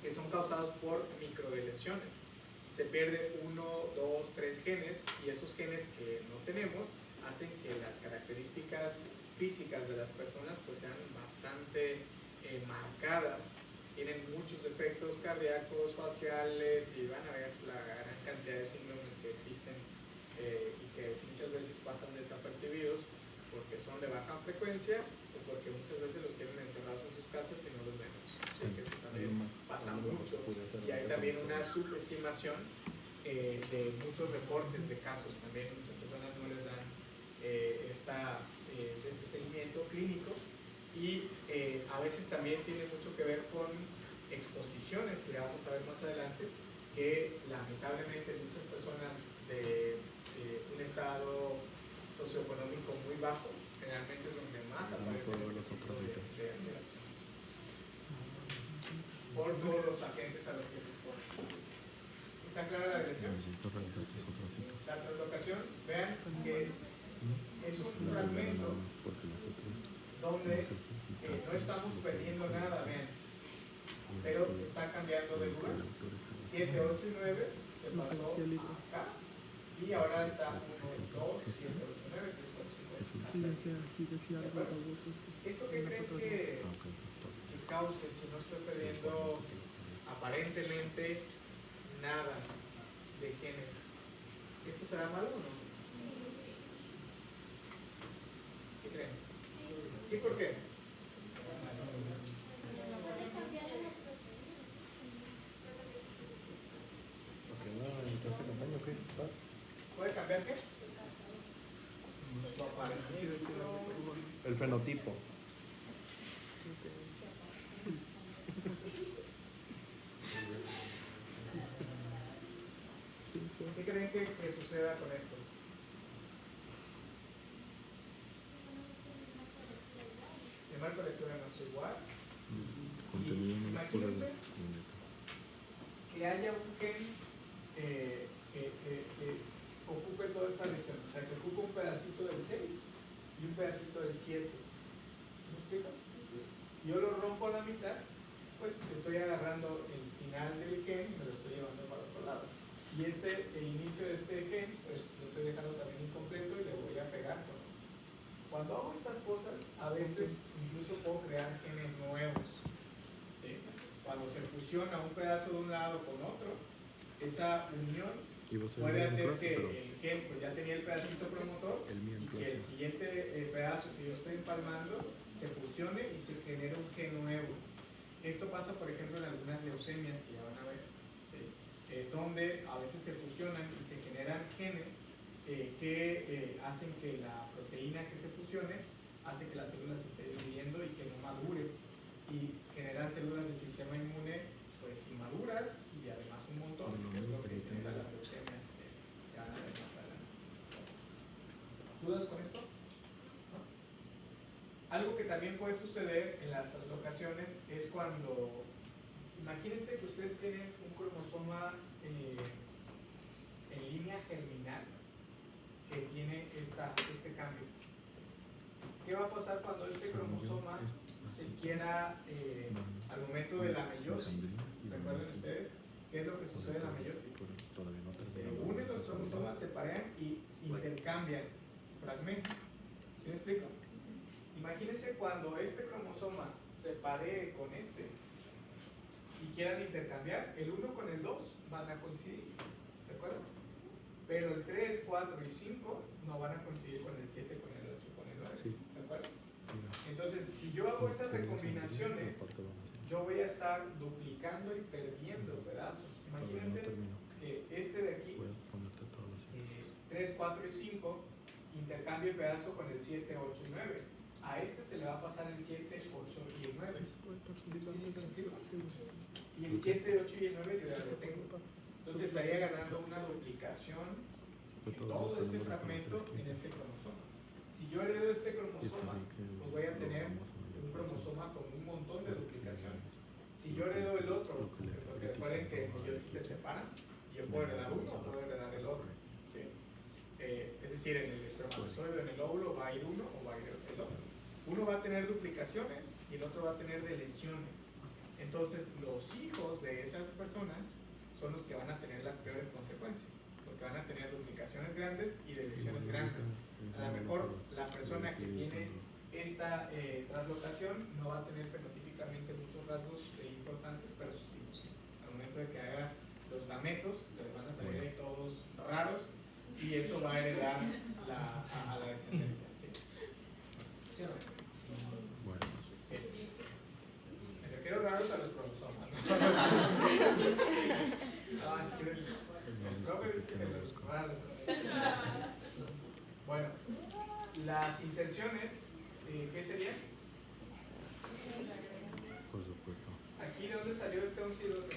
que son causados por microdeleciones. Se pierde 1, 2, 3 genes y esos genes que no tenemos hacen que las características físicas de las personas pues sean bastante marcadas tienen muchos defectos cardíacos, faciales, y van a ver la gran cantidad de síndromes que existen y que muchas veces pasan desapercibidos porque son de baja frecuencia o porque muchas veces los tienen encerrados en sus casas y no los vemos. Sí, que eso también pasa mucho. Y hay también una subestimación de muchos reportes de casos. También muchas personas no les dan este seguimiento clínico y a veces también tiene mucho que ver con exposiciones, que vamos a ver más adelante, que lamentablemente muchas personas de un estado socioeconómico muy bajo generalmente es donde más aparecen este tipo de alteraciones por todos los agentes a los que se exponen. ¿Está clara la agresión? La translocación, vean que es un fragmento donde no estamos perdiendo nada, vean, pero está cambiando de lugar. 7, 8 y 9 se pasó acá y ahora está 1, 2, 7, 8, 9, 3, 4, 5. ¿Esto qué creen que cause si no estoy perdiendo aparentemente nada de genes? ¿Esto será malo o no? ¿Qué creen? ¿Sí? ¿Por qué? ¿Puede cambiar qué? Su apareamiento. El fenotipo. ¿Qué creen que suceda con esto? El marco de lectura no es igual. Sí, imagínense que haya un gen que ocupe toda esta región, o sea, que ocupe un pedacito del 6 y un pedacito del 7. ¿Me explico? Si yo lo rompo a la mitad, pues estoy agarrando el final del gen y me lo estoy llevando para otro lado. Y el inicio de este gen, pues lo estoy dejando también incompleto y le voy a pegar con otro. Cuando hago estas cosas, a veces incluso puedo crear genes nuevos. ¿Sí? Cuando se fusiona un pedazo de un lado con otro, esa unión puede hacer que el gen, pues ya tenía el pedacito promotor, y que el siguiente pedazo que yo estoy empalmando se fusione y se genere un gen nuevo. Esto pasa, por ejemplo, en algunas leucemias que ya van a ver, ¿sí? Donde a veces se fusionan y se generan genes que hacen que la proteína que se fusione hace que la célula se esté dividiendo y que no madure, y generan células del sistema inmune pues inmaduras y además un montón, que es lo que genera las leucemias que ya van a ver más adelante. ¿Dudas con esto? ¿No? Algo que también puede suceder en las translocaciones es cuando, imagínense que ustedes tienen un cromosoma en línea germinal que tiene este cambio. ¿Qué va a pasar cuando este cromosoma se quiera, al momento de la meiosis? ¿Recuerden ustedes qué es lo que sucede en la meiosis? Se unen los cromosomas, se parean y intercambian fragmentos. ¿Sí me explico? Imagínense cuando este cromosoma se paree con este y quieran intercambiar, el 1 con el 2 van a coincidir, ¿de acuerdo? Pero el 3, 4 y 5 no van a coincidir con el 7, con el 8, con el 9, ¿de acuerdo? Entonces, si yo hago estas recombinaciones, yo voy a estar duplicando y perdiendo pedazos. Imagínense que este de aquí, 3, 4 y 5, intercambio el pedazo con el 7, 8 y 9. A este se le va a pasar el 7, 8 y el 9. Y el 7, 8 y el 9 yo ya lo tengo. Entonces estaría ganando una duplicación en todo ese fragmento en este cromosoma. Si yo heredo este cromosoma, pues voy a tener un cromosoma con un montón de duplicaciones. Si yo heredo el otro, porque recuerden que ellos sí se separan, yo puedo heredar uno o puedo heredar el otro. ¿Sí? Es decir, en el espermatozoide o en el óvulo va a ir uno o va a ir el otro. Uno va a tener duplicaciones y el otro va a tener deleciones. Entonces, los hijos de esas personas son los que van a tener las peores consecuencias, porque van a tener duplicaciones grandes y deleciones grandes. A lo mejor la persona que tiene esta translocación no va a tener fenotípico fenotipicamente muchos rasgos importantes, pero sucesivos sí. Al momento de que haga los gametos, les van a salir ahí todos raros y eso va a heredar a la descendencia. ¿Sí? ¿Sí o no? Bueno. Sí. Me refiero raros a los cromosomas. Ah, es que el profe dice que los raros. Bueno, las inserciones, ¿qué serían? Por supuesto. Aquí, ¿de dónde salió este 11 y 12?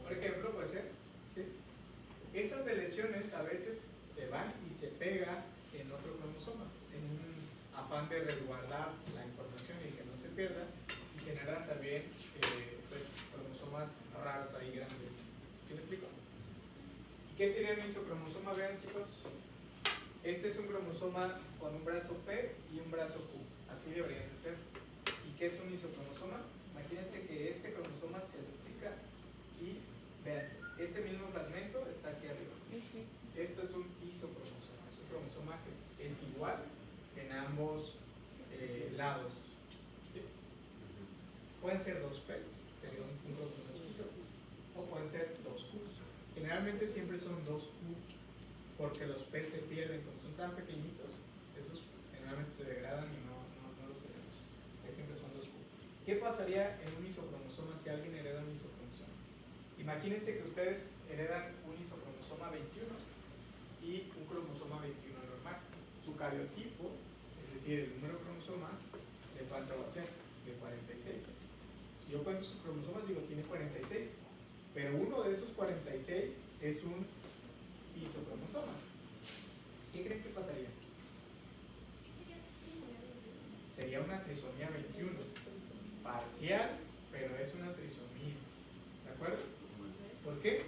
Por ejemplo, puede ser, ¿sí? Estas deleciones a veces se van y se pegan en otro cromosoma, en un afán de resguardar la información y que no se pierda, y generan también pues, cromosomas raros ahí grandes. ¿Sí me explico? ¿Y qué sería un isocromosoma? Vean, chicos. Este es un cromosoma con un brazo P y un brazo Q. Así deberían de ser. ¿Y qué es un isocromosoma? Imagínense que este cromosoma se duplica y vean, este mismo fragmento está aquí arriba. Esto es un isocromosoma. Es un cromosoma que es igual en ambos lados. ¿Sí? Pueden ser dos P's, sería un cromosoma chiquito, o pueden ser dos Q's. Generalmente siempre son dos Q, porque los P se pierden, como son tan pequeñitos, esos generalmente se degradan y no los tenemos. Siempre son dos Q. ¿Qué pasaría en un isocromosoma si alguien hereda un isocromosoma? Imagínense que ustedes heredan un isocromosoma 21 y un cromosoma 21 normal. Su cariotipo, es decir, el número de cromosomas, ¿de cuánto va a ser? De 46. Si yo cuento sus cromosomas, digo, tiene 46, pero uno de esos 46 es un isocromosoma. ¿Qué creen que pasaría? Sería una trisomía 21, parcial, pero es una trisomía. ¿De acuerdo? ¿Por qué?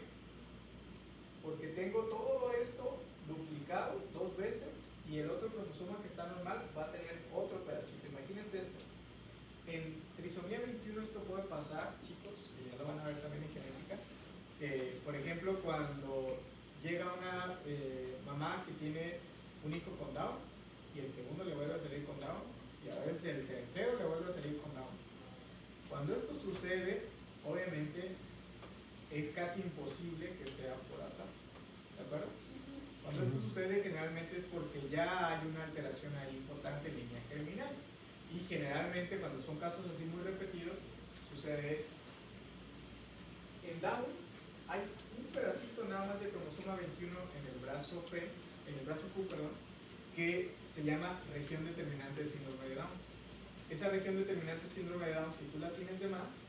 Porque tengo todo esto duplicado dos veces y el otro cromosoma que está normal va a tener otro pedacito. Imagínense esto. En trisomía 21 esto puede pasar, chicos, y ya lo van a ver también en genética. Por ejemplo, cuando llega una mamá que tiene un hijo con Down y el segundo le vuelve a salir con Down y a veces el tercero le vuelve a salir con Down. Cuando esto sucede, obviamente es casi imposible que sea por azar. ¿De acuerdo? Cuando esto sucede, generalmente es porque ya hay una alteración ahí importante en línea germinal. Y generalmente, cuando son casos así muy repetidos, sucede esto. En Down hay un pedacito nada más de cromosoma 21 en el brazo P, en el brazo Q, perdón, que se llama región determinante de síndrome de Down. Esa región determinante de síndrome de Down, si tú la tienes de más,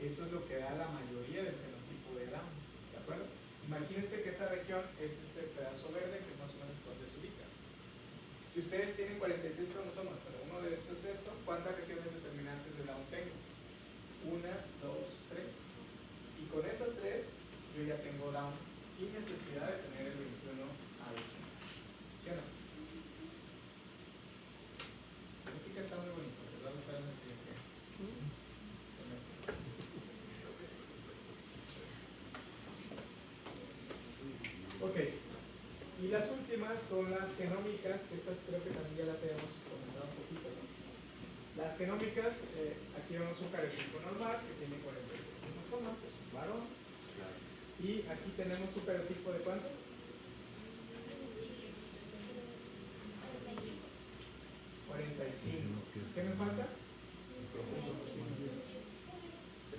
eso es lo que da la mayoría del fenotipo de Down. ¿De acuerdo? Imagínense que esa región es este pedazo verde que es más o menos donde se ubica. Si ustedes tienen 46 cromosomas, pero uno de esos es esto, ¿cuántas regiones determinantes de Down tengo? 1, 2, 3. Y con esas 3, yo ya tengo Down sin necesidad de tener el 21 adicional. ¿Sí o no? La gráfica está muy bonita, les va a gustar en el siguiente semestre. Ok. Y las últimas son las genómicas, que estas creo que también ya las habíamos comentado un poquito, ¿no? Las genómicas, aquí vemos un cariotipo normal que tiene 46 cromosomas, es un varón. Y aquí tenemos un cariotipo de ¿cuánto? 45. ¿Qué me falta?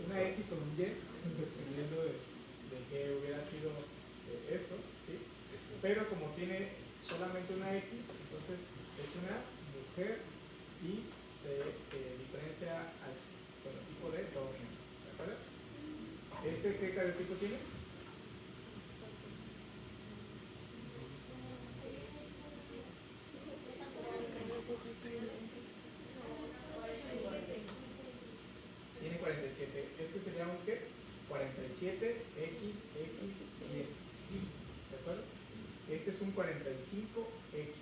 Una X o un Y, dependiendo de qué hubiera sido esto, ¿sí? Pero como tiene solamente una X, entonces es una mujer y se diferencia al fenotipo de doble. ¿De acuerdo? ¿Este qué cariotipo tiene? Tiene 47. ¿Este sería un qué? 47 X, Y. ¿De acuerdo? Este es un 45X.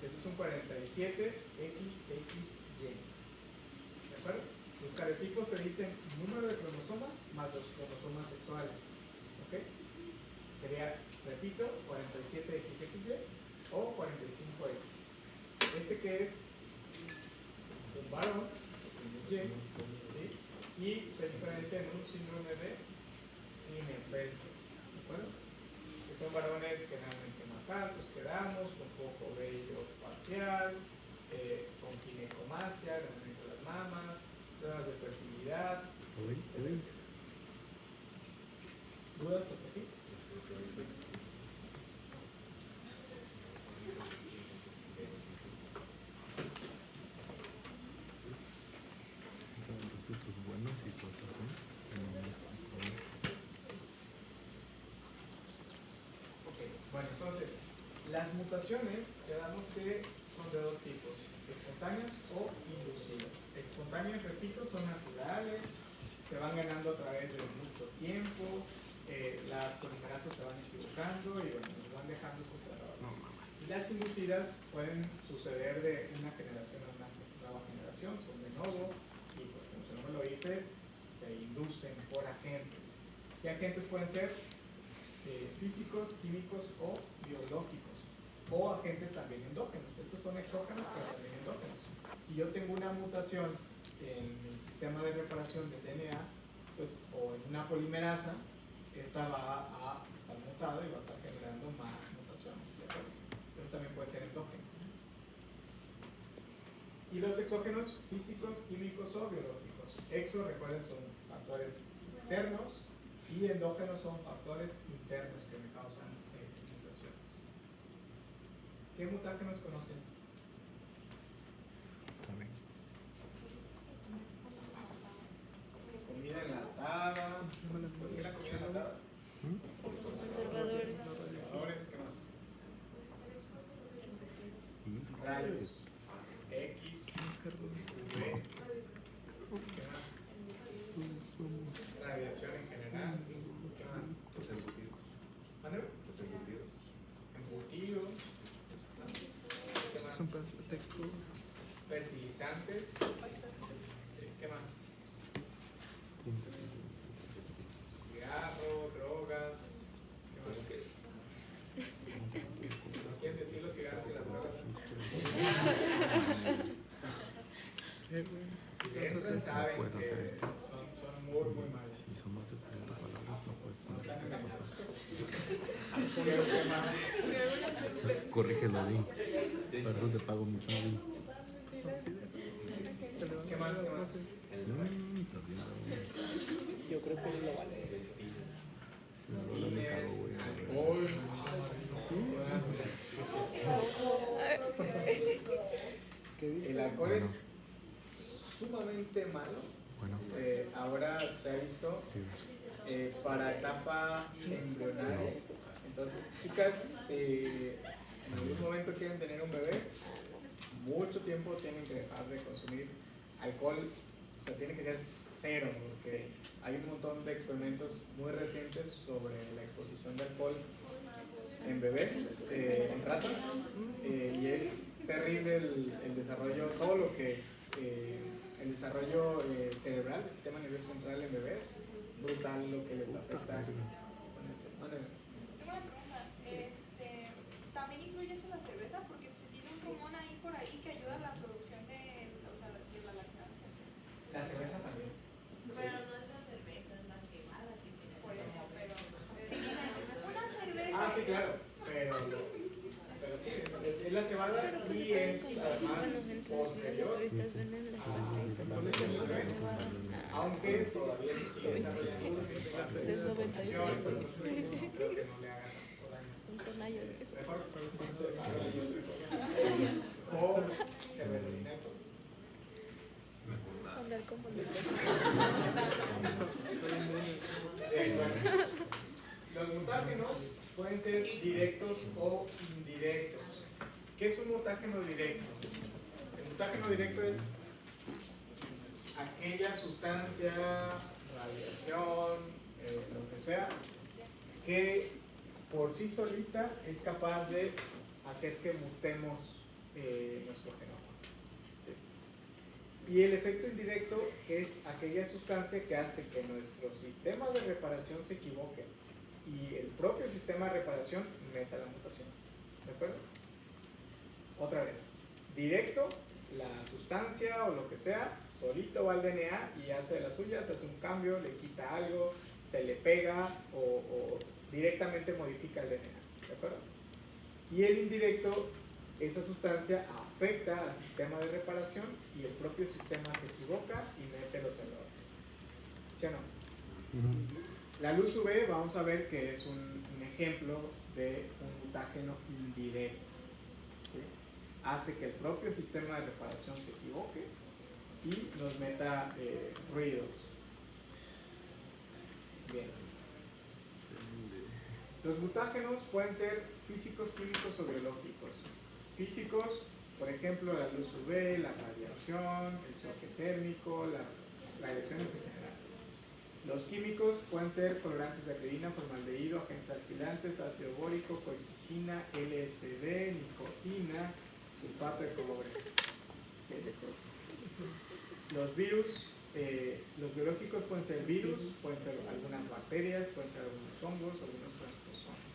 Este es un 47 XXY. ¿De acuerdo? Los cariotipos se dicen número de cromosomas más los cromosomas sexuales. ¿Ok? Sería repito, 47XXY o 45X. Este que es un varón, Y, ¿sí? Y se diferencia en un síndrome de Klinefelter, ¿de acuerdo? Que son varones generalmente más altos que damos, con poco vello facial, con ginecomastia, agrandamiento de las mamas, problemas de fertilidad, etc. ¿Dudas hasta aquí? Buenos y cosas, Ok, bueno, entonces, las mutaciones, quedamos que son de dos tipos, espontáneas o inducidas. Espontáneas, repito, son naturales, se van ganando a través de mucho tiempo, las polimerasas se van equivocando y bueno, nos van dejando esos errores. Y las inducidas pueden suceder de una generación a una nueva generación, son de novo y pues como su nombre lo dice, se inducen por agentes. ¿Qué agentes pueden ser? Físicos, químicos o biológicos, o agentes también endógenos. Estos son exógenos, pero también endógenos. Si yo tengo una mutación en mi sistema de reparación de DNA, pues, o en una polimerasa, esta va a estar mutada y va a estar generando más mutaciones, ¿de acuerdo? Pero también puede ser endógeno. Y los exógenos físicos, químicos o biológicos. Exo, recuerden, son factores externos, y endógenos son factores internos que me causan mutaciones. ¿Qué mutágenos conocen? Comida enlatada. ¿Por qué la comida enlatada? Conservadores. Conservadores, ¿qué más? Rayos X, V, ¿qué más? Radiación en general, ¿qué más? ¿Mande? Embutidos, ¿qué más? Fertilizantes, ¿qué más? Cigarro, drogas, ¿qué más? ¿No quieren decir los cigarros y las drogas? Si le entran, saben que son muy malos. Si son más de 30 palabras, no puedes No poner están otra cosa. Pero ¿qué más? Corrígelo, Di. Para eso te pago mi pago. ¿Qué más? ¿Qué más? Yo creo que lo vale. Si me lo me cago, güey. Alcohol. El alcohol es sumamente malo. Bueno, Ahora se ha visto para etapa embrionaria. Entonces, chicas, si en algún momento quieren tener un bebé, mucho tiempo tienen que dejar de consumir alcohol. O sea, tiene que ser cero, porque hay un montón de experimentos muy recientes sobre la exposición de alcohol en bebés, en ratas, y es terrible el desarrollo, todo lo que el desarrollo cerebral, el sistema nervioso central en bebés, brutal lo que les afecta con esto. Tengo una pregunta, ¿también incluye eso la cerveza? Porque se tiene un rumor ahí por ahí que ayuda a la producción de, o sea, de la lactancia. La cerveza también. Pero no es la cerveza, es la cebada que tiene. Por eso, pero si dicen una cerveza. Ah, sí, claro, pero sí, es la cebada y es además posterior. Turistas venden las pastelitas No le con tengo la que ver. cebada. Aunque todavía se sigue desarrollando Del 96. pero entonces no creo que no le hagan tanto daño. Un tonayo. Mejor cebada y otra cosa. O cerveza sin alcohol. Andar como Bueno, los mutágenos pueden ser directos o indirectos. ¿Qué es un mutágeno directo? El mutágeno directo es aquella sustancia, radiación, lo que sea, que por sí solita es capaz de hacer que mutemos nuestro genoma. Y el efecto indirecto es aquella sustancia que hace que nuestro sistema de reparación se equivoque y el propio sistema de reparación meta la mutación. ¿De acuerdo? Otra vez, directo, la sustancia o lo que sea, solito va al DNA y hace de las suyas, hace un cambio, le quita algo, se le pega o directamente modifica el DNA. ¿De acuerdo? Y el indirecto, esa sustancia afecta al sistema de reparación y el propio sistema se equivoca y mete los errores. ¿Sí o no? La luz UV vamos a ver que es un ejemplo de un mutágeno indirecto. ¿Sí? Hace que el propio sistema de reparación se equivoque y nos meta ruidos. Bien. Los mutágenos pueden ser físicos, químicos o biológicos. Físicos, por ejemplo, la luz UV, la radiación, el choque térmico, las radiaciones en general. Los químicos pueden ser colorantes de acridina, formaldehído, agentes alquilantes, ácido bórico, colchicina, LSD, nicotina, sulfato de cobre. ¿Sí? Los virus, los biológicos pueden ser virus, pueden ser algunas bacterias, pueden ser algunos hongos, algunos transposones.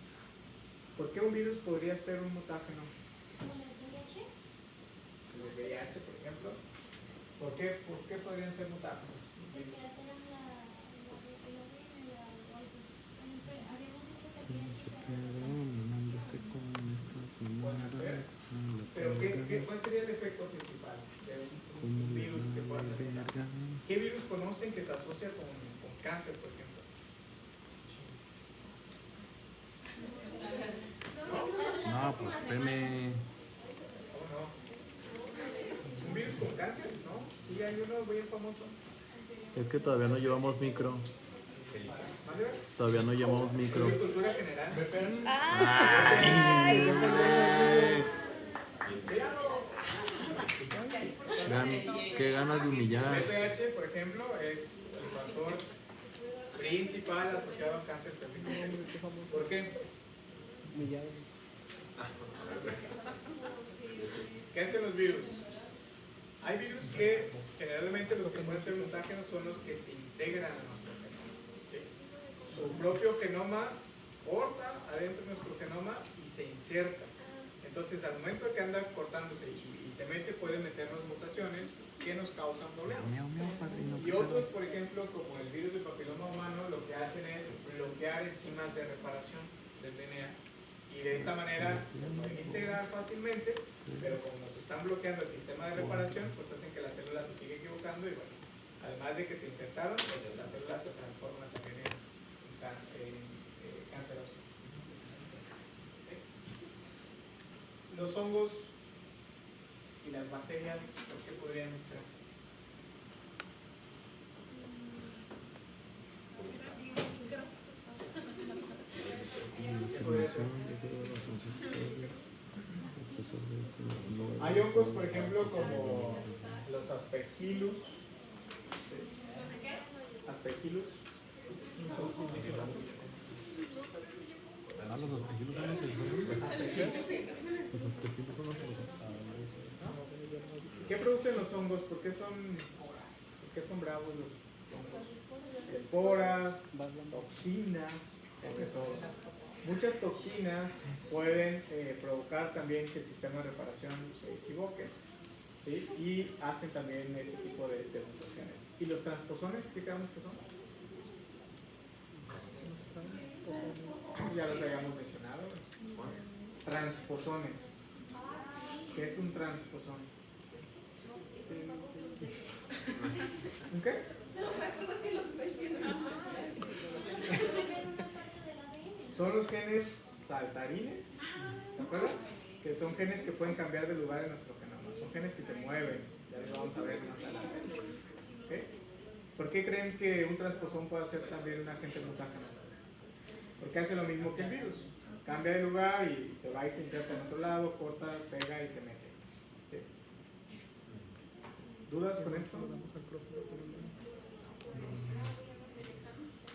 ¿Por qué un virus podría ser un mutágeno? ¿Como el VIH? El VIH, por ejemplo. ¿Por qué podrían ser mutágenos? Porque alteran habíamos dicho que el VIH Pueden ser. Pero ¿cuál sería el efecto principal de un virus que pueda ser mutágeno? ¿Qué virus conocen que se asocia con cáncer, por ejemplo? No, pues teme. ¿Cómo no? ¿Un virus con cáncer? ¿No? Sí, hay uno bien famoso. Es que todavía no llevamos micro. ¿Mande? Todavía no llevamos micro. Cultura general. Qué ganas de humillar. El VIH, por ejemplo, es el factor principal asociado a cáncer cervical. ¿Por qué? ¿Qué hacen los virus? Hay virus que generalmente los que pueden ser mutágenos son los que se integran a nuestro genoma. ¿Sí? Su propio genoma corta adentro de nuestro genoma y se inserta. Entonces, al momento que anda cortándose y se mete, puede meternos mutaciones que nos causan problemas. Y otros, por ejemplo, como el virus del papiloma humano, lo que hacen es bloquear enzimas de reparación del DNA. Y de esta manera se pueden integrar fácilmente, pero como nos están bloqueando el sistema de reparación, pues hacen que la célula se siga equivocando y bueno, además de que se insertaron, pues las células se transforman también en cancerosas. Los hongos y las bacterias, ¿por qué podrían ser? ¿Qué podría ser? Hay hongos, por ejemplo, como los aspergillus. Aspergillus. Ah, los aspergillus son los ¿Qué producen los hongos? ¿Por qué son bravos los hongos? Esporas, toxinas, entre todo. Muchas toxinas pueden provocar también que el sistema de reparación se equivoque, ¿sí? Y hacen también ese tipo de mutaciones. ¿Y los transposones qué quedamos que son? Ya los habíamos mencionado. Transposones. ¿Qué es un transposón? ¿Un qué? Solo me acuerdo que los mencioné. Son los genes saltarines, ¿se acuerdan? Que son genes que pueden cambiar de lugar en nuestro genoma. Son genes que se mueven, ya lo vamos a ver más adelante. ¿Okay? ¿Por qué creen que un transposón puede ser también un agente mutágeno? Porque hace lo mismo que el virus. Cambia de lugar y se va y se inserta en otro lado, corta, pega y se mete. ¿Sí? ¿Dudas con esto?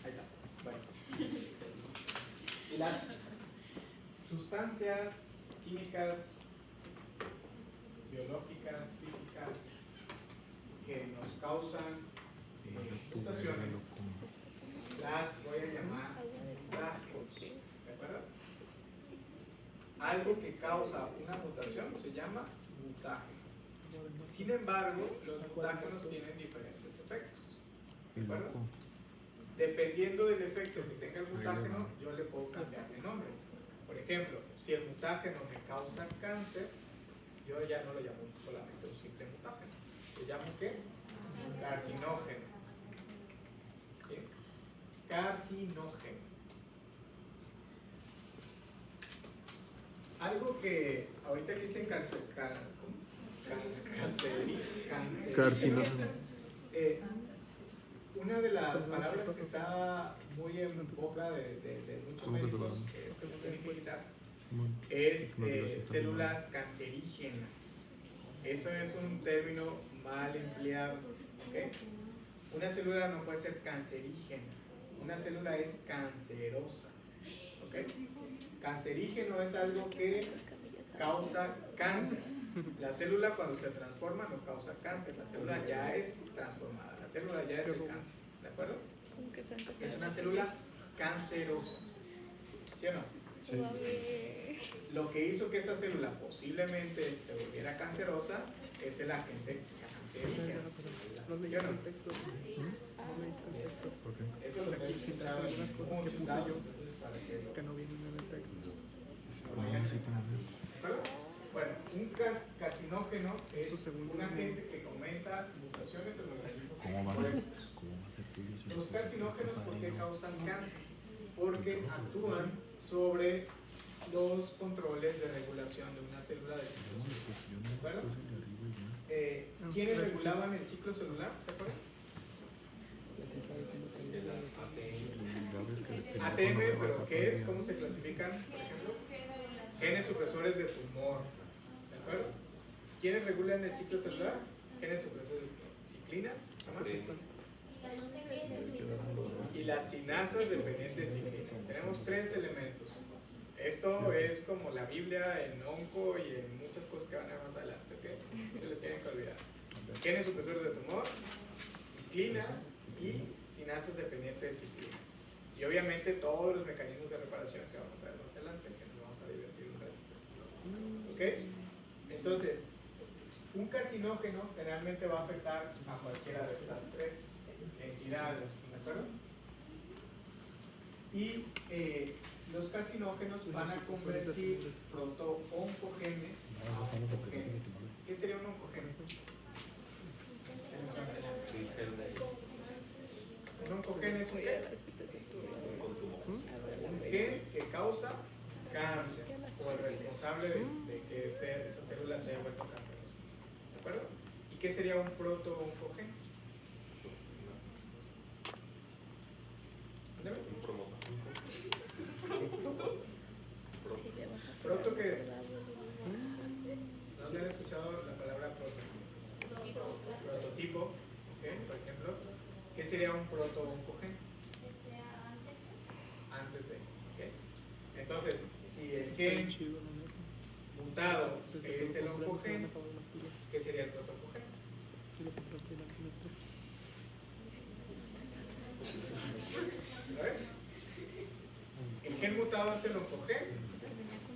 Ahí está. Bueno. Las sustancias químicas, biológicas, físicas que nos causan mutaciones, las voy a llamar las algo que causa una mutación se llama mutágeno. Sin embargo, los mutágenos tienen diferentes efectos. ¿De acuerdo? Dependiendo del efecto que tenga el mutágeno, yo le puedo cambiar de nombre. Por ejemplo, si el mutágeno me causa cáncer, yo ya no lo llamo solamente un simple mutágeno. ¿Le llamo qué? Carcinógeno. ¿Sí? Carcinógeno. Algo que ahorita dicen Carcinógeno. Una de las palabras que está muy en boca de muchos médicos, que se puede militar, es células cancerígenas. Eso es un término mal empleado. ¿Okay? Una célula no puede ser cancerígena, una célula es cancerosa. ¿Okay? Cancerígeno es algo que causa cáncer. La célula cuando se transforma no causa cáncer, la célula ya es transformada, la célula ya es el cáncer, ¿de acuerdo? Es una célula cancerosa, ¿sí o no? Lo que hizo que esa célula posiblemente se volviera cancerosa es el agente cancerígeno, ¿sí o no? Eso lo he citado en muchos casos, entonces para que no vienen en el texto. ¿de acuerdo? Bueno, un carcinógeno es un agente que cometa mutaciones en los organismos compuestos. Los carcinógenos, ¿por qué causan cáncer? Porque actúan sobre los controles de regulación de una célula del ciclo celular. ¿De acuerdo? ¿Quiénes regulaban el ciclo celular? ¿Se acuerdan? ATM, pero ¿qué es? ¿Cómo se clasifican, por ejemplo? Genes supresores de tumor. ¿De acuerdo? ¿Quiénes regulan el ciclo celular? Genes supresores de tumor. Ciclinas, ¿no más? Y las sinasas dependientes ciclinas. Tenemos tres elementos. Esto es como la Biblia en onco y en muchas cosas que van a ver más adelante, ¿ok? No se les tienen que olvidar. Genes supresores de tumor, ciclinas y sinasas dependientes ciclinas. Y obviamente todos los mecanismos de reparación que vamos a ver más adelante, que nos vamos a divertir un ratito. ¿Ok? Entonces, un carcinógeno generalmente va a afectar a cualquiera de estas tres entidades, ¿de acuerdo? Y los carcinógenos van a convertir proto-oncogenes a oncogenes. ¿Qué sería un oncogeno? Un oncogene es un gen que causa cáncer o el responsable de que esa célula se haya vuelto cancerosa. ¿De acuerdo? ¿Y qué sería un proto-oncogene? ¿Proto qué es? ¿Dónde han escuchado la palabra prototipo? Prototipo, ¿okay? Por ejemplo, ¿qué sería un proto-oncogene? Antes de, ¿okay? Entonces, si el gen mutado es el oncogene, ¿qué sería el proto-oncogene? ¿Lo ves? El gen mutado es el oncogene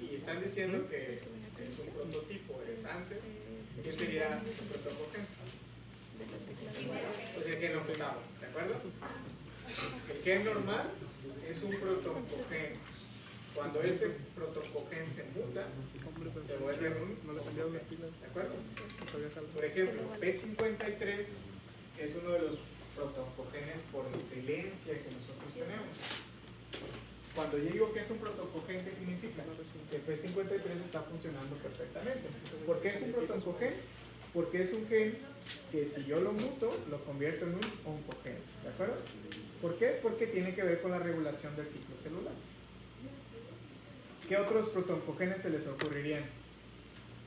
y están diciendo que es un prototipo, es antes. ¿Qué sería un proto-oncogene? Pues el gen mutado, ¿de acuerdo? El gen normal es un proto-oncogene. Cuando ese proto-oncogene se muta, se vuelve un oncogene, ¿de acuerdo? Por ejemplo, P53 es uno de los proto-oncogenes por excelencia que nosotros tenemos. Cuando yo digo que es un proto-oncogene, ¿qué significa? Que P53 está funcionando perfectamente. ¿Por qué es un proto-oncogene? Porque es un gen que si yo lo muto, lo convierto en un oncogene. ¿De acuerdo? ¿Por qué? Porque tiene que ver con la regulación del ciclo celular. ¿Qué otros proto-oncogenes se les ocurrirían?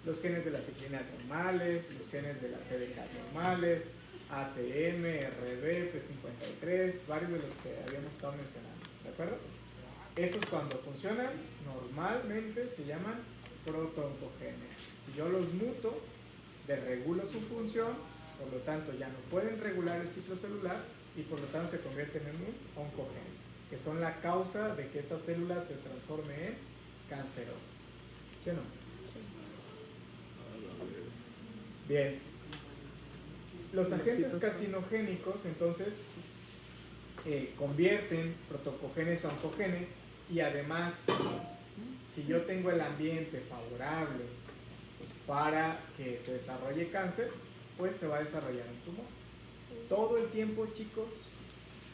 Los genes de las ciclinas normales, los genes de las CDK normales, ATM, RB, P53, varios de los que habíamos estado mencionando. ¿De acuerdo? Esos cuando funcionan, normalmente se llaman proto-oncogenes. Si yo los muto, desregulo su función, por lo tanto ya no pueden regular el ciclo celular y por lo tanto se convierten en un oncogene, que son la causa de que esa célula se transforme en cancerosa. ¿Sí o no? Sí. Bien. Los agentes carcinogénicos, entonces, convierten protocogenes a oncogenes y además, si yo tengo el ambiente favorable para que se desarrolle cáncer, pues se va a desarrollar un tumor. Todo el tiempo, chicos,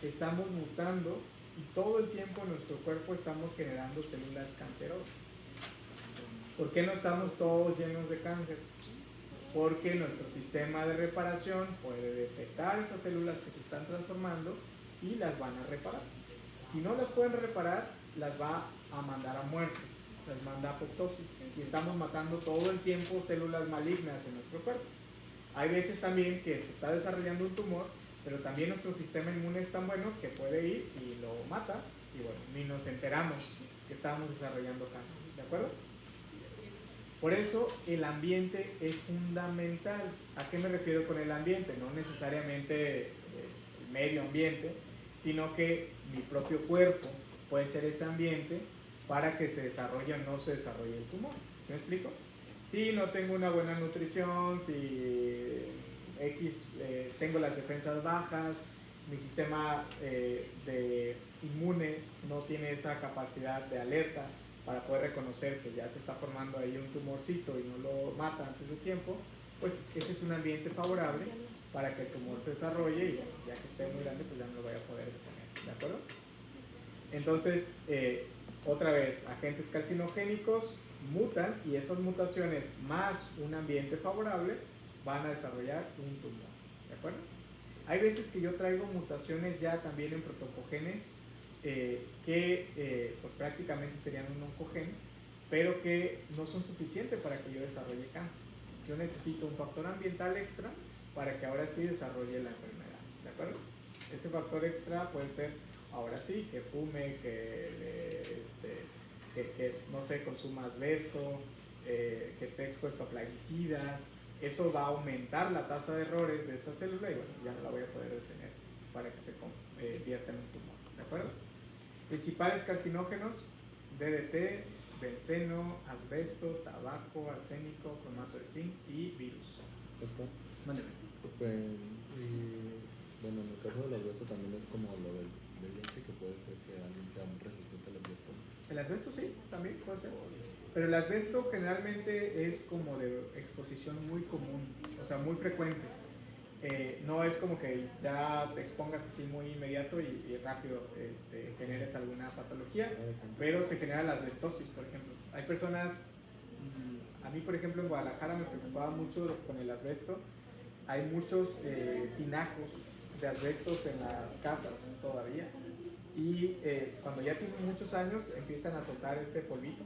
estamos mutando y todo el tiempo en nuestro cuerpo estamos generando células cancerosas. ¿Por qué no estamos todos llenos de cáncer? Porque nuestro sistema de reparación puede detectar esas células que se están transformando y las van a reparar. Si no las pueden reparar, las va a mandar a muerte, las manda a apoptosis y estamos matando todo el tiempo células malignas en nuestro cuerpo. Hay veces también que se está desarrollando un tumor, pero también nuestro sistema inmune es tan bueno que puede ir y lo mata y bueno, ni nos enteramos que estamos desarrollando cáncer, ¿de acuerdo? Por eso el ambiente es fundamental. ¿A qué me refiero con el ambiente? No necesariamente el medio ambiente, sino que mi propio cuerpo puede ser ese ambiente para que se desarrolle o no se desarrolle el tumor. ¿Sí me explico? Si no tengo una buena nutrición, si tengo las defensas bajas, mi sistema inmune no tiene esa capacidad de alerta para poder reconocer que ya se está formando ahí un tumorcito y no lo mata antes de tiempo, pues ese es un ambiente favorable para que el tumor se desarrolle y ya que esté muy grande, pues ya no lo vaya a poder detener, ¿de acuerdo? Entonces, otra vez, agentes carcinogénicos mutan y esas mutaciones más un ambiente favorable van a desarrollar un tumor, ¿de acuerdo? Hay veces que yo traigo mutaciones ya también en protocogenes que pues prácticamente serían un oncogen, pero que no son suficientes para que yo desarrolle cáncer. Yo necesito un factor ambiental extra para que ahora sí desarrolle la enfermedad, ¿de acuerdo? Ese factor extra puede ser, ahora sí, que fume, que no sé, consuma asbesto, que esté expuesto a plaguicidas. Eso va a aumentar la tasa de errores de esa célula y bueno, ya no la voy a poder detener para que se convierta en un tumor, ¿de acuerdo? Principales carcinógenos: DDT, benceno, asbesto, tabaco, arsénico, cromato de zinc y virus. Doctor, Mándeme. bueno, en el caso del asbesto también es como lo del VIH, que puede ser que alguien sea muy resistente al asbesto. El asbesto sí, también puede ser. Pero el asbesto generalmente es como de exposición muy común, o sea, muy frecuente. No es como que ya te expongas así muy inmediato y rápido generes alguna patología, pero se genera la asbestosis, por ejemplo. Hay personas, a mí por ejemplo en Guadalajara me preocupaba mucho con el asbesto. Hay muchos tinajos de asbestos en las casas todavía. Y cuando ya tienen muchos años empiezan a soltar ese polvito,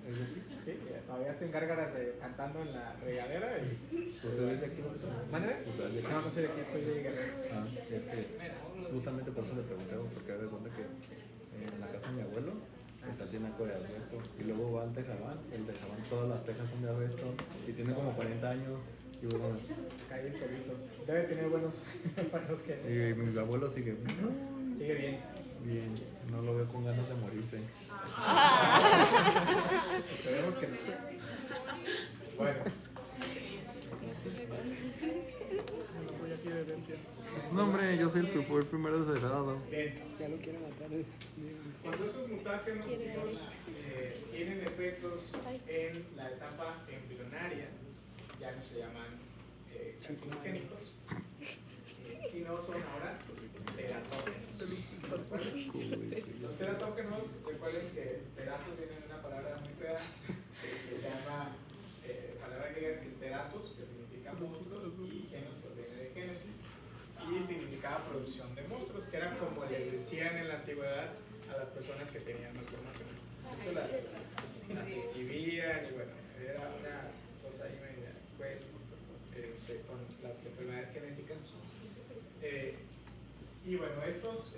¿sí? Todavía hacen gárgaras cantando en la regadera y... ¿Usted es de aquí? ¿Manera? No, no soy de aquí, soy de Guerrero. Ah, es que justamente por eso le preguntaba, porque de cuenta que en la casa de mi abuelo está tinaco de asbesto y luego va al Tejabán, el Tejabán todas las tejas son de asbesto y tiene como 40 años y bueno, Cae el polvito. Debe tener buenos que... y mi abuelo sigue Sigue bien. bien, no lo veo con ganas de morirse. Esperemos que no. Bueno. No, hombre, yo soy el que fue el primero desheredado. Bien. Ya lo quiero matar. Cuando esos mutágenos tienen efectos en la etapa embrionaria, ya no se llaman carcinogénicos, sino son ahora teratógenos. Los teratógenos, recuerden que teratos viene de una palabra muy fea que se llama, palabra griega que es teratos, que significa monstruos, y genos que viene de Génesis, y significaba producción de monstruos, que era como le decían en la antigüedad a las personas que tenían malformaciones. Eso las exhibían y bueno, era una cosa ahí media, pues, con las enfermedades genéticas. Y bueno, estos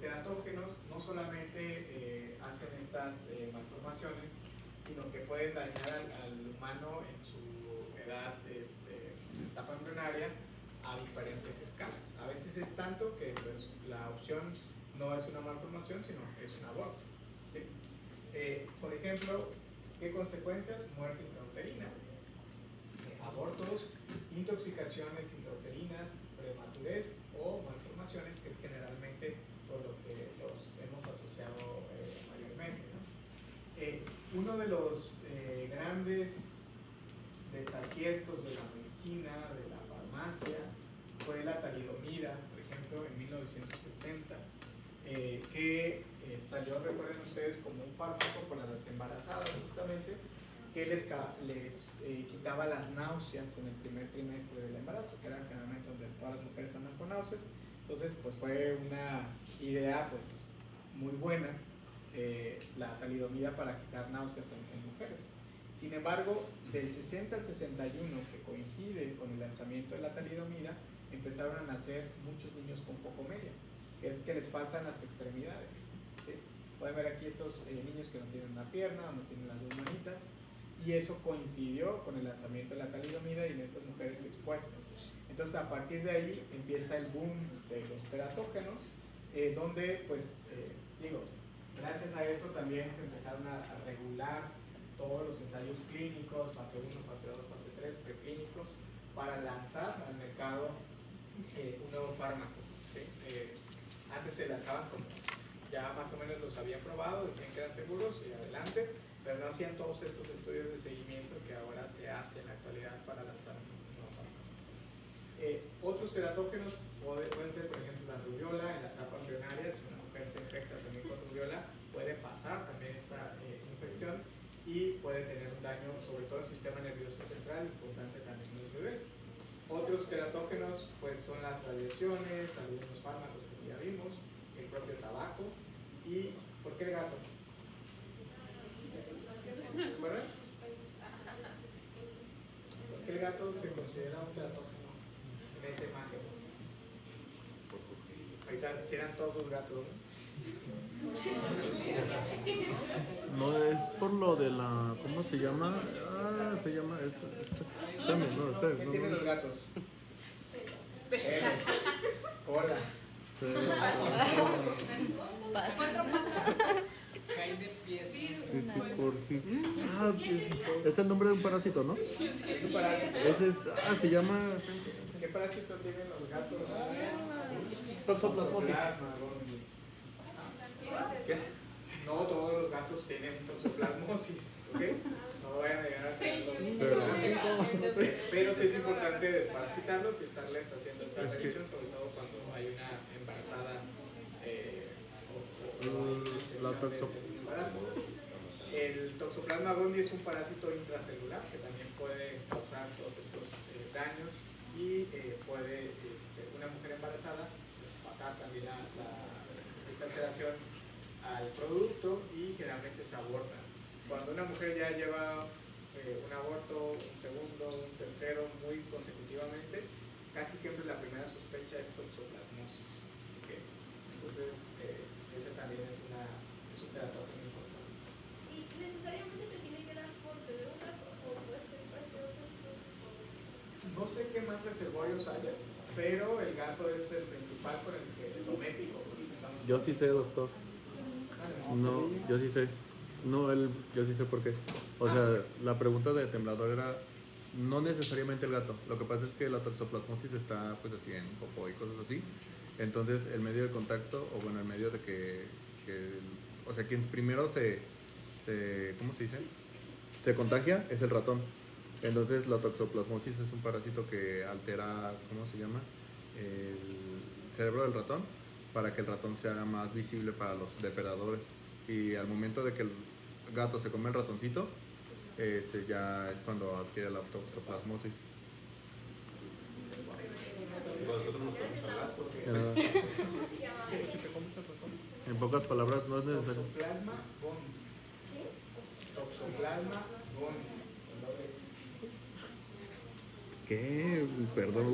teratógenos no solamente hacen estas malformaciones, sino que pueden dañar al humano en su edad, etapa embrionaria, a diferentes escalas. A veces es tanto que pues, la opción no es una malformación, sino es un aborto. ¿Sí? Por ejemplo, ¿Qué consecuencias? Muerte intrauterina, abortos, intoxicaciones intrauterinas, prematurez o malformaciones, que generalmente por lo que los hemos asociado mayormente, ¿no? Uno de los grandes desaciertos de la medicina, de la farmacia, fue la talidomida, por ejemplo, en 1960, que salió, recuerden ustedes, como un fármaco para las embarazadas justamente, que les quitaba las náuseas en el primer trimestre del embarazo, que era generalmente donde todas las mujeres andan con náuseas. Entonces, pues fue una idea pues muy buena, la talidomida para quitar náuseas en mujeres. Sin embargo, del 60 al 61, que coincide con el lanzamiento de la talidomida, empezaron a nacer muchos niños con focomelia, que es que les faltan las extremidades, ¿sí? Pueden ver aquí estos niños que no tienen una pierna o no tienen las dos manitas, y eso coincidió con el lanzamiento de la talidomida y en estas mujeres expuestas. Entonces, a partir de ahí empieza el boom de los teratógenos, donde, pues, digo, gracias a eso también se empezaron a regular todos los ensayos clínicos, fase 1, fase 2, fase 3, preclínicos, para lanzar al mercado un nuevo fármaco, ¿sí? Antes se lanzaban como ya más o menos los habían probado, decían que eran seguros y adelante, pero no hacían todos estos estudios de seguimiento que ahora se hace en la actualidad para lanzar un nuevo fármaco. Otros teratógenos pueden ser, por ejemplo, la rubiola en la etapa embrionaria. Si una mujer se infecta también con rubiola, puede pasar también esta infección y puede tener un daño sobre todo el sistema nervioso central, importante también en los bebés. Otros teratógenos pues son las radiaciones, algunos fármacos que ya vimos, el propio tabaco. ¿Y por qué el gato? ¿Recuerdan? ¿Por qué el gato se considera un teratógeno en esa imagen? Ahorita eran todos los gatos, ¿no? No es por lo de la. ¿Cómo se llama? Ah, se llama. Espérame, no, ¿Qué tienen los gatos? Pelos, cola. Caen de pies. Ah, es el nombre de un parásito, ¿no? Es un parásito. Ese es, se llama. ¿Qué parásito tienen los gatos? Toxoplasmosis. No todos los gatos tienen toxoplasmosis, ¿ok? No vayan a llegar a tenerlos. Pero sí es importante desparasitarlos y estarles haciendo esa revisión, sobre todo cuando hay una embarazada La toxo. embarazo. El toxoplasma gondii es un parásito intracelular que también puede causar todos estos daños y puede una mujer embarazada pues, pasar también esta alteración al producto y generalmente se aborta. Cuando una mujer ya lleva un aborto, un segundo, un tercero, muy consecutivamente, casi siempre la primera sospecha es toxoplasmosis. ¿Okay? Entonces, ese también es un teratógeno importante. ¿Y necesariamente te tiene que dar por bebé un gato o puede ser cualquier otro tipo? No sé qué más reservorios haya, pero el gato es el principal por el que el doméstico. Yo sí sé, doctor. No, yo sí sé. No, yo sí sé por qué. O sea, la pregunta de Temblador era no necesariamente el gato. Lo que pasa es que la toxoplasmosis está pues así en popó y cosas así. Entonces el medio de contacto, o bueno, el medio de o sea, quien primero ¿cómo se dice? Se contagia es el ratón. Entonces la toxoplasmosis es un parásito que altera, ¿cómo se llama? El cerebro del ratón para que el ratón se haga más visible para los depredadores. Y al momento de que el gato se come el ratoncito, ya es cuando adquiere la toxoplasmosis. Nosotros nos podemos hablar porque En pocas palabras, no es necesario. Toxoplasma gondii. Toxoplasma gondii. ¿Qué? Perdón,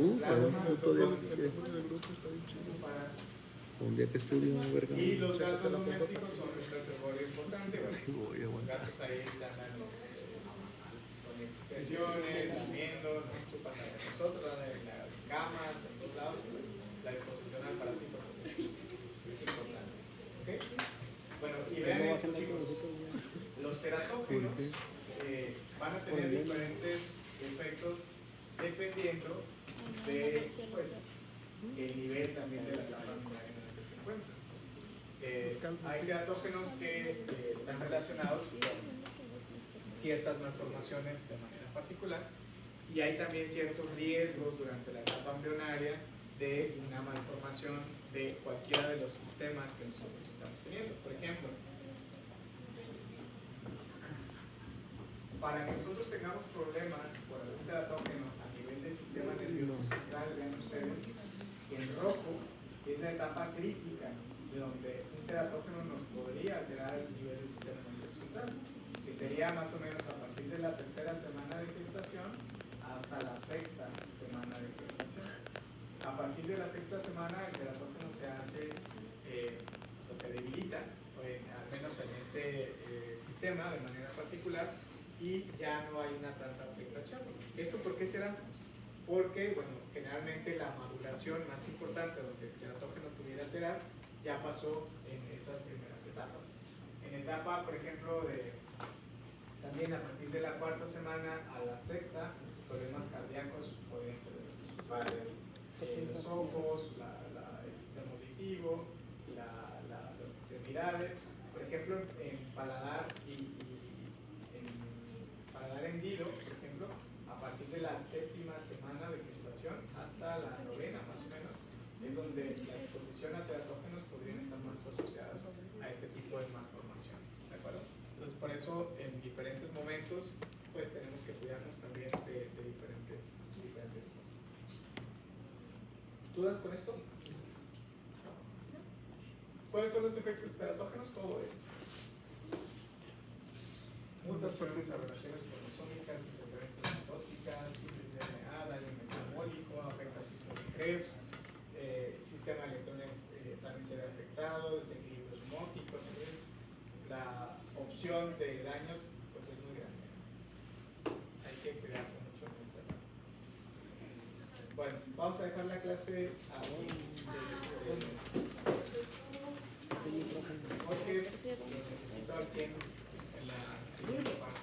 un día que estudio, verga. Y los gatos domésticos son un reservorio importante. Voy a Los aguantar. gatos ahí se andan con expresiones, lamiendo, nos chupan a nosotros, en las camas, en todos lados. La exposición al parásito es importante. ¿Okay? Bueno, y vean esto, chicos. Los teratógenos van a tener diferentes efectos dependiendo de pues, el nivel también de la etapa viral en el que se encuentra. Hay teratógenos que están relacionados con ciertas malformaciones de manera particular y hay también ciertos riesgos durante la etapa embrionaria de una malformación de cualquiera de los sistemas que nosotros estamos teniendo. Por ejemplo, para que nosotros tengamos problemas por algún teratógeno a nivel del sistema nervioso central, vean ustedes, en rojo es la etapa crítica de donde un teratógeno nos podría alterar el nivel del sistema nervioso central, que sería más o menos a partir de la tercera semana de gestación hasta la sexta semana de gestación. A partir de la sexta semana el teratógeno se hace, o sea, se debilita, al menos en ese sistema de manera particular, y ya no hay una tanta afectación. ¿Esto por qué será? Porque, bueno, generalmente la maduración más importante donde el teratógeno pudiera alterar ya pasó en esas primeras etapas. En etapa, por ejemplo, también a partir de la cuarta semana a la sexta, problemas cardíacos pueden ser los principales, los ojos, el sistema auditivo, las extremidades. Por ejemplo, en paladar paladar hendido, por ejemplo, a partir de la séptima semana de gestación hasta la novena más o menos, es donde la exposición a teratógenos podrían estar más asociadas a este tipo de malformaciones, ¿de acuerdo? Entonces, por eso, en diferentes momentos, pues tenemos que cuidarnos también de diferentes cosas. ¿Dudas con esto? ¿Cuáles son los efectos teratógenos? Todo esto. Mutaciones, aberraciones cromosómicas, interferencias mitóticas, síntesis de RNA, daño metabólico, afecta ciclo de Krebs, sistema de electrones también se ve afectado, desequilibrios móticos. Entonces, la opción de daños pues es muy grande. Entonces, hay que cuidarse mucho en esta etapa. Bueno, vamos a dejar la clase aún porque necesito al 100 en la siguiente parte.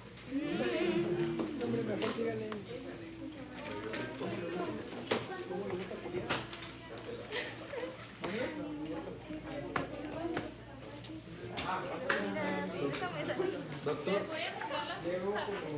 Hombre, mejor dígale. Doctor. Llevo como